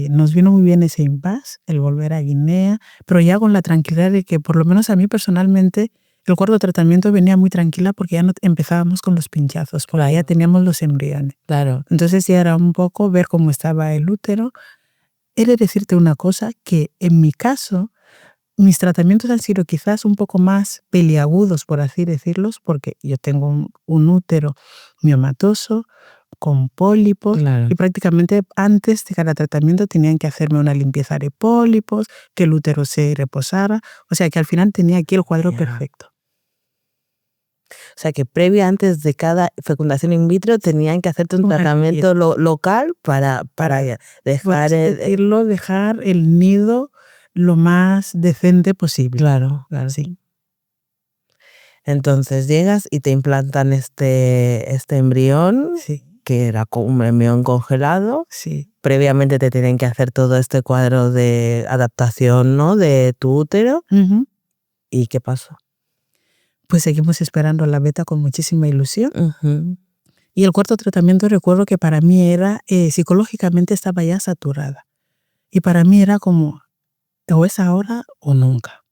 B: nos vino muy bien ese impasse, el volver a Guinea, pero ya con la tranquilidad de que por lo menos a mí personalmente el cuarto tratamiento venía muy tranquila porque ya no empezábamos con los pinchazos, por ahí ya teníamos los embriones.
A: Claro.
B: Entonces ya era un poco ver cómo estaba el útero. He de decirte una cosa, que en mi caso mis tratamientos han sido quizás un poco más peliagudos, por así decirlos, porque yo tengo un útero miomatoso, con pólipos,
A: Claro.
B: y prácticamente antes de cada tratamiento tenían que hacerme una limpieza de pólipos, que el útero se reposara, o sea que al final tenía aquí el cuadro perfecto.
A: O sea que previa, antes de cada fecundación in vitro, tenían que hacerte un tratamiento local para dejar
B: dejar el nido lo más decente posible.
A: Claro.
B: Sí.
A: Entonces llegas y te implantan este embrión,
B: Sí.
A: que era un embrión congelado.
B: Sí.
A: Previamente te tienen que hacer todo este cuadro de adaptación, ¿no?, de tu útero. ¿Y qué pasó?
B: Pues seguimos esperando la beta con muchísima ilusión. Y el cuarto tratamiento, recuerdo que para mí era, psicológicamente estaba ya saturada. Y para mí era como, o es ahora o nunca.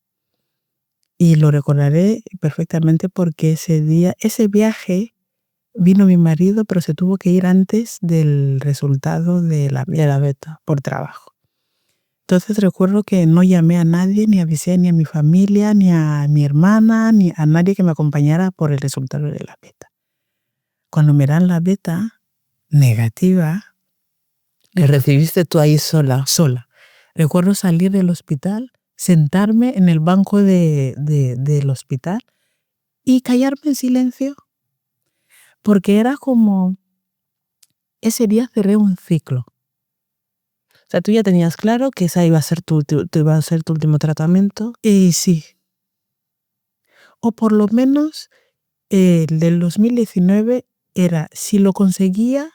B: Y lo recordaré perfectamente porque ese viaje, vino mi marido, pero se tuvo que ir antes del resultado de la beta por trabajo. Entonces recuerdo que no llamé a nadie, ni avisé ni a mi familia, ni a mi hermana, ni a nadie que me acompañara por el resultado de la beta. Cuando me dan la beta negativa,
A: ¿Le recibiste tú ahí sola?
B: Sola. Recuerdo salir del hospital, sentarme en el banco del hospital y callarme en silencio, porque era como, ese día cerré un ciclo.
A: O sea, tú ya tenías claro que esa iba a ser tu último tratamiento.
B: Sí. O por lo menos del 2019 era, si lo conseguía,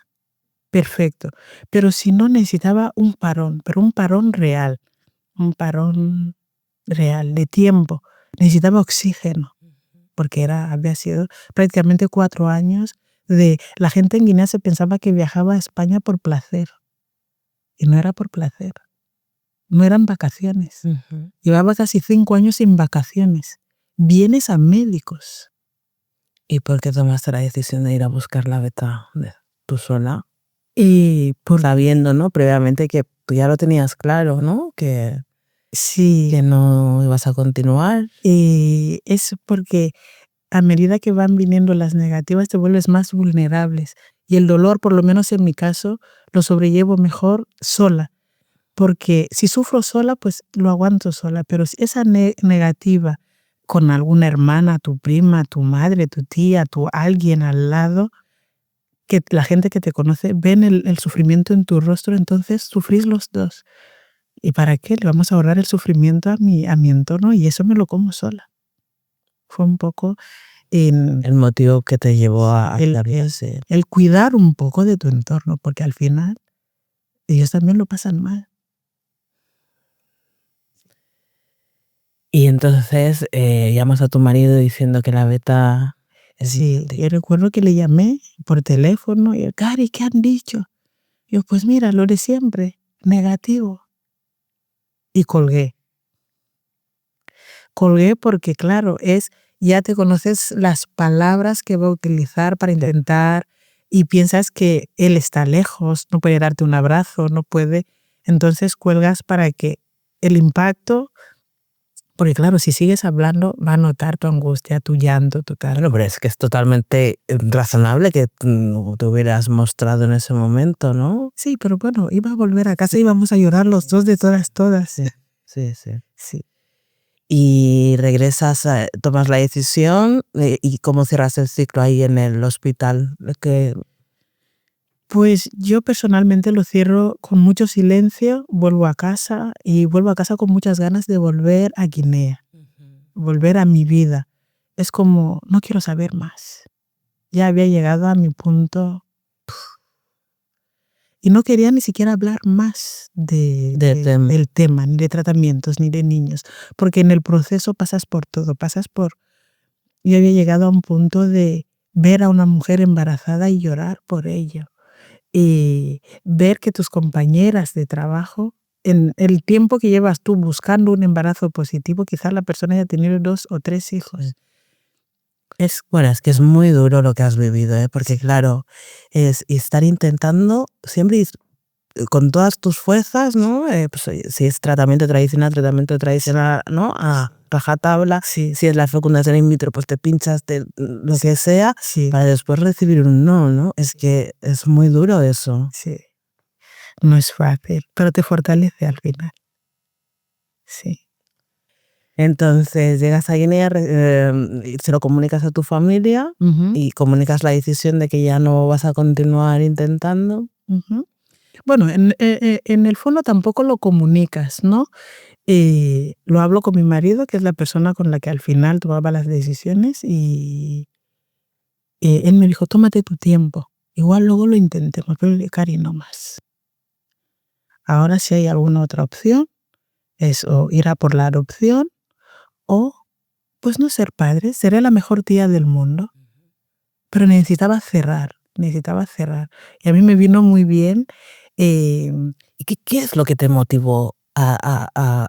B: perfecto. Pero si no, necesitaba un parón, pero un parón real. Un parón real, de tiempo. Necesitaba oxígeno, porque había sido prácticamente 4 años de... La gente en Guinea se pensaba que viajaba a España por placer. Y no era por placer. No eran vacaciones. Llevaba casi 5 años sin vacaciones. Vienes a médicos.
A: ¿Y por qué tomaste la decisión de ir a buscar la beta tú sola? Sabiendo, ¿no?, previamente que tú ya lo tenías claro, ¿no?, que no ibas a continuar.
B: Es porque a medida que van viniendo las negativas te vuelves más vulnerables. Y el dolor, por lo menos en mi caso, lo sobrellevo mejor sola. Porque si sufro sola, pues lo aguanto sola. Pero si esa negativa con alguna hermana, tu prima, tu madre, tu tía, alguien al lado, que la gente que te conoce ven el sufrimiento en tu rostro, entonces sufrís los dos. ¿Y para qué? Le vamos a ahorrar el sufrimiento a mi entorno, y eso me lo como sola. Fue un poco
A: el motivo que te llevó a
B: el cuidar un poco de tu entorno, porque al final ellos también lo pasan mal.
A: Y entonces llamas a tu marido diciendo que la beta es
B: Sí,
A: diferente.
B: yo recuerdo que le llamé por teléfono y Cari, ¿qué han dicho? Yo, pues mira, lo de siempre, negativo. Y colgué. Colgué porque, claro, ya te conoces las palabras que va a utilizar para intentar y piensas que él está lejos, no puede darte un abrazo, no puede. Entonces cuelgas para que el impacto, porque claro, si sigues hablando, va a notar tu angustia, tu llanto, tu tal.
A: Bueno, pero es que es totalmente razonable que te hubieras mostrado en ese momento, ¿no?
B: Sí, pero bueno, iba a volver a casa y íbamos a llorar los dos de todas.
A: Sí, sí, sí.
B: Sí.
A: Y regresas, tomas la decisión y cómo cierras el ciclo ahí en el hospital.
B: Pues yo personalmente lo cierro con mucho silencio, vuelvo a casa y vuelvo a casa con muchas ganas de volver a Guinea, volver a mi vida. Es como, no quiero saber más. Ya había llegado a mi punto y no quería ni siquiera hablar más del tema, ni de tratamientos, ni de niños, porque en el proceso pasas por todo, Yo había llegado a un punto de ver a una mujer embarazada y llorar por ello. Y ver que tus compañeras de trabajo, en el tiempo que llevas tú buscando un embarazo positivo, quizás la persona haya tenido 2 o 3 hijos.
A: Bueno, es que es muy duro lo que has vivido, porque claro, es estar intentando siempre con todas tus fuerzas, ¿no? Pues, si es tratamiento tradicional, ¿no? A rajatabla.
B: Sí.
A: Si es la fecundación in vitro, pues te pinchas lo que sea
B: Sí,
A: para después recibir un no, ¿no? Es que es muy duro eso.
B: sí. No es fácil, pero te fortalece al final. Sí.
A: Entonces llegas a Guinea, y se lo comunicas a tu familia y comunicas la decisión de que ya no vas a continuar intentando.
B: Bueno, en el fondo tampoco lo comunicas, ¿no? Lo hablo con mi marido, que es la persona con la que al final tomaba las decisiones y él me dijo, tómate tu tiempo. Igual luego lo intentemos, pero Cari, no más. Ahora si hay alguna otra opción, es o ir a por la adopción o pues no ser padre. Seré la mejor tía del mundo. Pero necesitaba cerrar. Y a mí me vino muy bien.
A: ¿Y qué es lo que te motivó a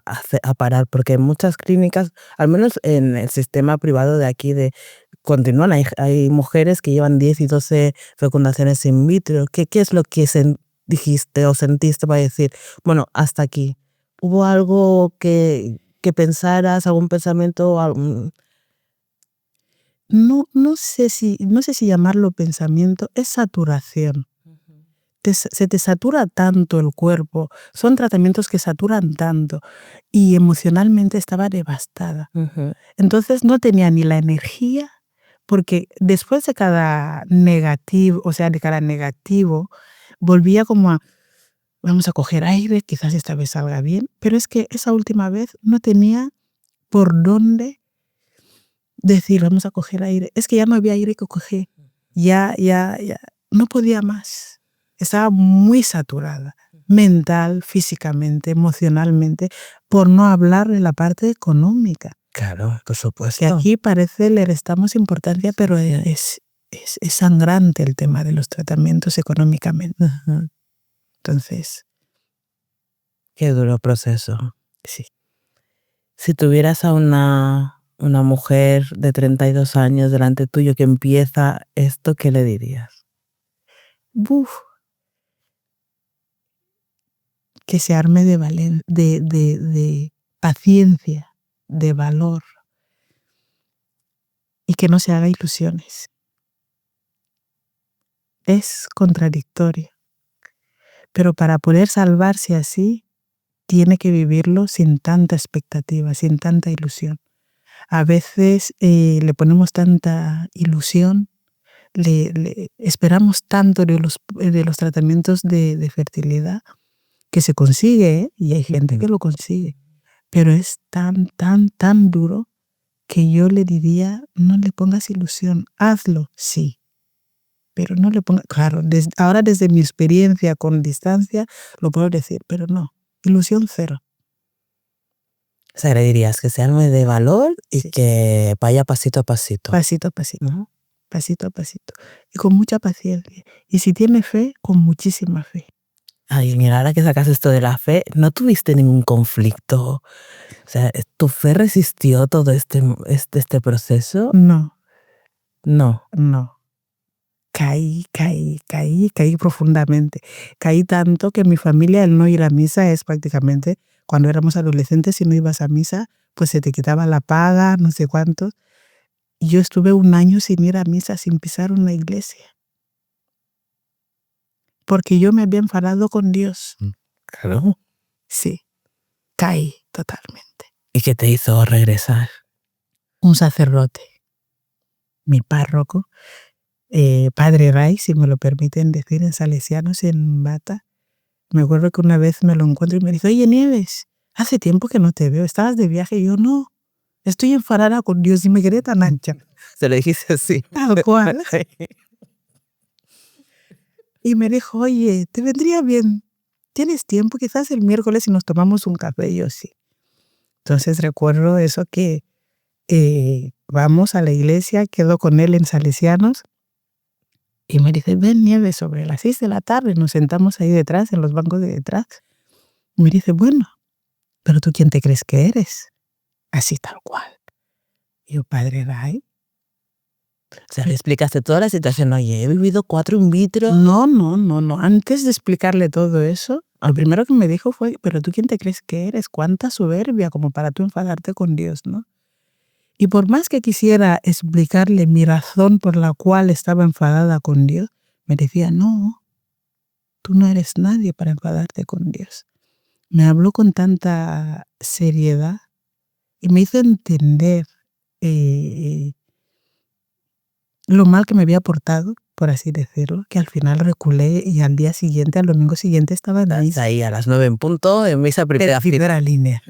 A: parar? Porque en muchas clínicas, al menos en el sistema privado de aquí, continúan, hay mujeres que llevan 10 y 12 fecundaciones in vitro. ¿Qué es lo que dijiste o sentiste para decir, bueno, hasta aquí? ¿Hubo algo que pensaras, algún pensamiento?
B: No sé si llamarlo pensamiento, es saturación. Se te satura tanto el cuerpo, son tratamientos que saturan tanto y emocionalmente estaba devastada. Entonces no tenía ni la energía, porque después de cada negativo, volvía como a, vamos a coger aire, quizás esta vez salga bien, pero es que esa última vez no tenía por dónde decir, vamos a coger aire. Es que ya no había aire que coger. Ya, no podía más. Estaba muy saturada, mental, físicamente, emocionalmente, por no hablar de la parte económica.
A: Claro, por supuesto.
B: Que aquí parece le restamos importancia, pero es sangrante el tema de los tratamientos económicamente. Entonces,
A: qué duro proceso.
B: sí.
A: Si tuvieras a una mujer de 32 años delante tuyo que empieza esto, ¿qué le dirías?
B: Que se arme de paciencia, de valor y que no se haga ilusiones. Es contradictorio, pero para poder salvarse así, tiene que vivirlo sin tanta expectativa, sin tanta ilusión. A veces le ponemos tanta ilusión, le esperamos tanto de los tratamientos de fertilidad que se consigue, y hay gente que lo consigue, pero es tan duro que yo le diría, no le pongas ilusión, hazlo, sí, pero no le pongas, claro, ahora desde mi experiencia con distancia lo puedo decir, pero no, ilusión cero.
A: O sea, le dirías que se arme de valor y
B: Sí.
A: que vaya pasito a pasito.
B: Pasito a pasito,
A: Ujú.
B: pasito a pasito. Y con mucha paciencia. Y si tiene fe, con muchísima fe.
A: Ay, mira, ahora que sacas esto de la fe, ¿no tuviste ningún conflicto? O sea, ¿tu fe resistió todo este proceso?
B: No,
A: No.
B: no. Caí profundamente. Caí tanto que en mi familia el no ir a misa es prácticamente, cuando éramos adolescentes, si no ibas a misa, pues se te quitaba la paga, no sé cuántos. Y yo estuve 1 año sin ir a misa, sin pisar una iglesia. Porque yo me había enfadado con Dios.
A: Claro.
B: Sí, caí totalmente.
A: ¿Y qué te hizo regresar?
B: Un sacerdote, mi párroco, Padre Ray, si me lo permiten decir, en Salesianos y en Bata. Me acuerdo que una vez me lo encuentro y me dice: oye, Nieves, hace tiempo que no te veo, ¿estabas de viaje? Y yo, no, estoy enfadada con Dios, y me quedé tan ancha.
A: Se lo dijiste así.
B: Tal cual. Y me dijo: oye, te vendría bien, ¿tienes tiempo? Quizás el miércoles y nos tomamos un café. Y yo, sí. Entonces recuerdo eso que vamos a la iglesia, quedo con él en Salesianos y me dice: ven, Nieves, sobre las 6 de la tarde, nos sentamos ahí detrás, en los bancos de detrás. Y me dice: bueno, ¿pero tú quién te crees que eres? Así tal cual. Y yo, Padre Ray.
A: O sea, le explicaste toda la situación. Oye, he vivido 4 in vitro.
B: No. Antes de explicarle todo eso, lo primero que me dijo fue: pero tú quién te crees que eres, cuánta soberbia como para tú enfadarte con Dios, ¿no? Y por más que quisiera explicarle mi razón por la cual estaba enfadada con Dios, me decía: no, tú no eres nadie para enfadarte con Dios. Me habló con tanta seriedad y me hizo entender lo mal que me había portado, por así decirlo, que al final reculé y al día siguiente, al domingo siguiente, estaba en
A: Estás
B: misa.
A: ahí a las 9 en punto, en misa primera fila.
B: Primera línea.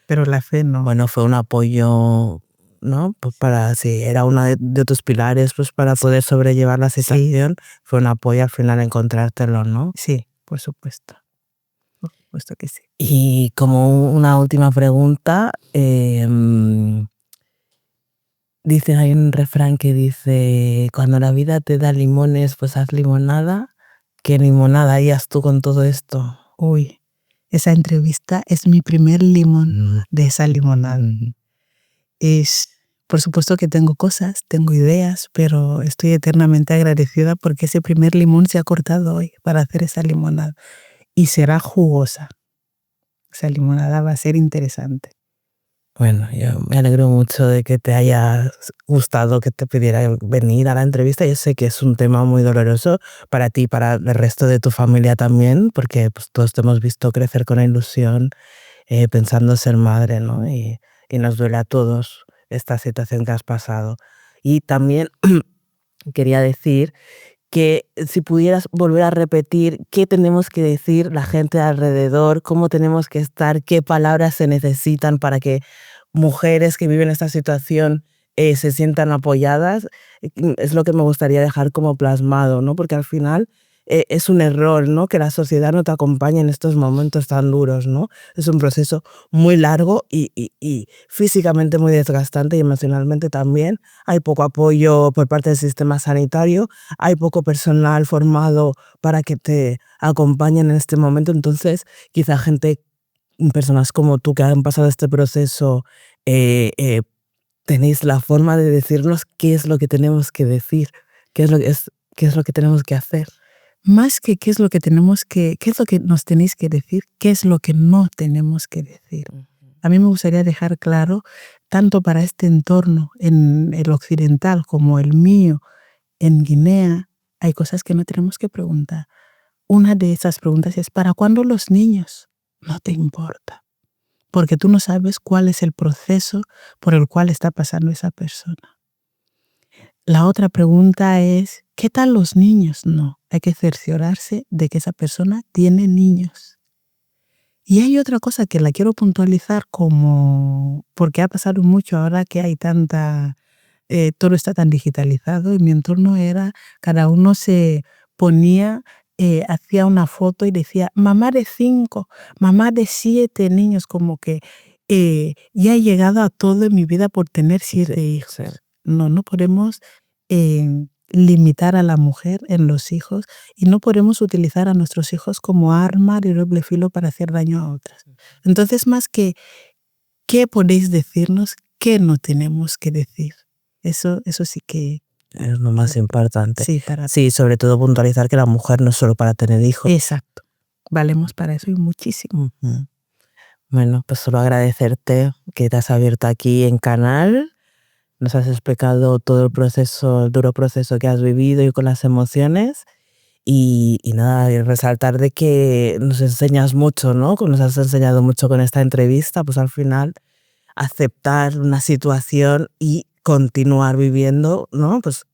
B: Pero la fe no.
A: Bueno, fue un apoyo, ¿no? Pues para, si era uno de tus pilares, pues para poder sobrellevar la situación, fue un apoyo al final encontrártelo, ¿no?
B: Sí, por supuesto. Por supuesto que sí.
A: Y como una última pregunta, dicen, hay un refrán que dice: cuando la vida te da limones, pues haz limonada. ¿Qué limonada harías tú con todo esto?
B: Uy, esa entrevista es mi primer limón de esa limonada. Por supuesto que tengo cosas, tengo ideas, pero estoy eternamente agradecida porque ese primer limón se ha cortado hoy para hacer esa limonada. Y será jugosa. Esa limonada va a ser interesante.
A: Bueno, yo me alegro mucho de que te haya gustado que te pidiera venir a la entrevista. Yo sé que es un tema muy doloroso para ti y para el resto de tu familia también, porque pues, todos te hemos visto crecer con ilusión, pensando ser madre, ¿no? Y nos duele a todos esta situación que has pasado. Y también quería decir que si pudieras volver a repetir qué tenemos que decir la gente de alrededor, cómo tenemos que estar, qué palabras se necesitan para que mujeres que viven esta situación se sientan apoyadas, es lo que me gustaría dejar como plasmado, ¿no? Porque al final es un error, ¿no? Que la sociedad no te acompañe en estos momentos tan duros, ¿no? Es un proceso muy largo y físicamente muy desgastante y emocionalmente también. Hay poco apoyo por parte del sistema sanitario, hay poco personal formado para que te acompañen en este momento. Entonces, quizá personas como tú que han pasado este proceso, tenéis la forma de decirnos qué es lo que tenemos que decir, qué es lo que tenemos que hacer.
B: Más que qué es lo que nos tenéis que decir, qué es lo que no tenemos que decir. A mí me gustaría dejar claro, tanto para este entorno en el occidental como el mío en Guinea, hay cosas que no tenemos que preguntar. Una de esas preguntas es: ¿para cuándo los niños? No te importa, porque tú no sabes cuál es el proceso por el cual está pasando esa persona. La otra pregunta es: ¿qué tal los niños? No, hay que cerciorarse de que esa persona tiene niños. Y hay otra cosa que la quiero puntualizar, porque ha pasado mucho ahora que hay todo está tan digitalizado. En mi entorno cada uno se ponía hacía una foto y decía, mamá de 5, mamá de 7 niños, como que ya he llegado a todo en mi vida por tener 7 hijos.
A: Sí.
B: No podemos limitar a la mujer en los hijos y no podemos utilizar a nuestros hijos como arma de doble filo para hacer daño a otras. Entonces, más que qué podéis decirnos, qué no tenemos que decir. Eso sí que
A: Es lo más importante.
B: sí,
A: Sí, sobre todo puntualizar que la mujer no es solo para tener hijos.
B: Exacto. Valemos para eso y muchísimo.
A: Bueno, pues solo agradecerte que te has abierto aquí en Canal. Nos has explicado todo el duro proceso que has vivido y con las emociones. Y nada, y resaltar de que nos enseñas mucho, ¿no? Nos has enseñado mucho con esta entrevista, pues al final aceptar una situación y continuar viviendo, ¿no? Pues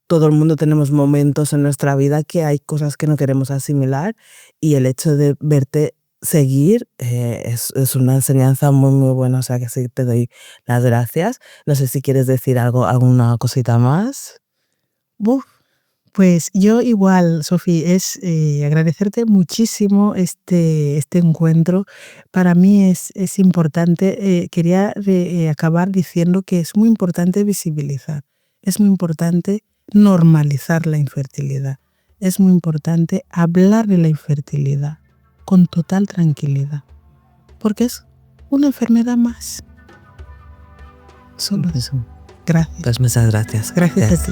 A: todo el mundo tenemos momentos en nuestra vida que hay cosas que no queremos asimilar y el hecho de verte seguir es una enseñanza muy, muy buena. O sea que sí, te doy las gracias. No sé si quieres decir alguna cosita más.
B: Pues yo igual, Sofi, es agradecerte muchísimo este encuentro. Para mí es importante. Quería acabar diciendo que es muy importante visibilizar. Es muy importante normalizar la infertilidad. Es muy importante hablar de la infertilidad con total tranquilidad. Porque es una enfermedad más. Solo eso. Gracias.
A: Pues muchas gracias.
B: Gracias a ti.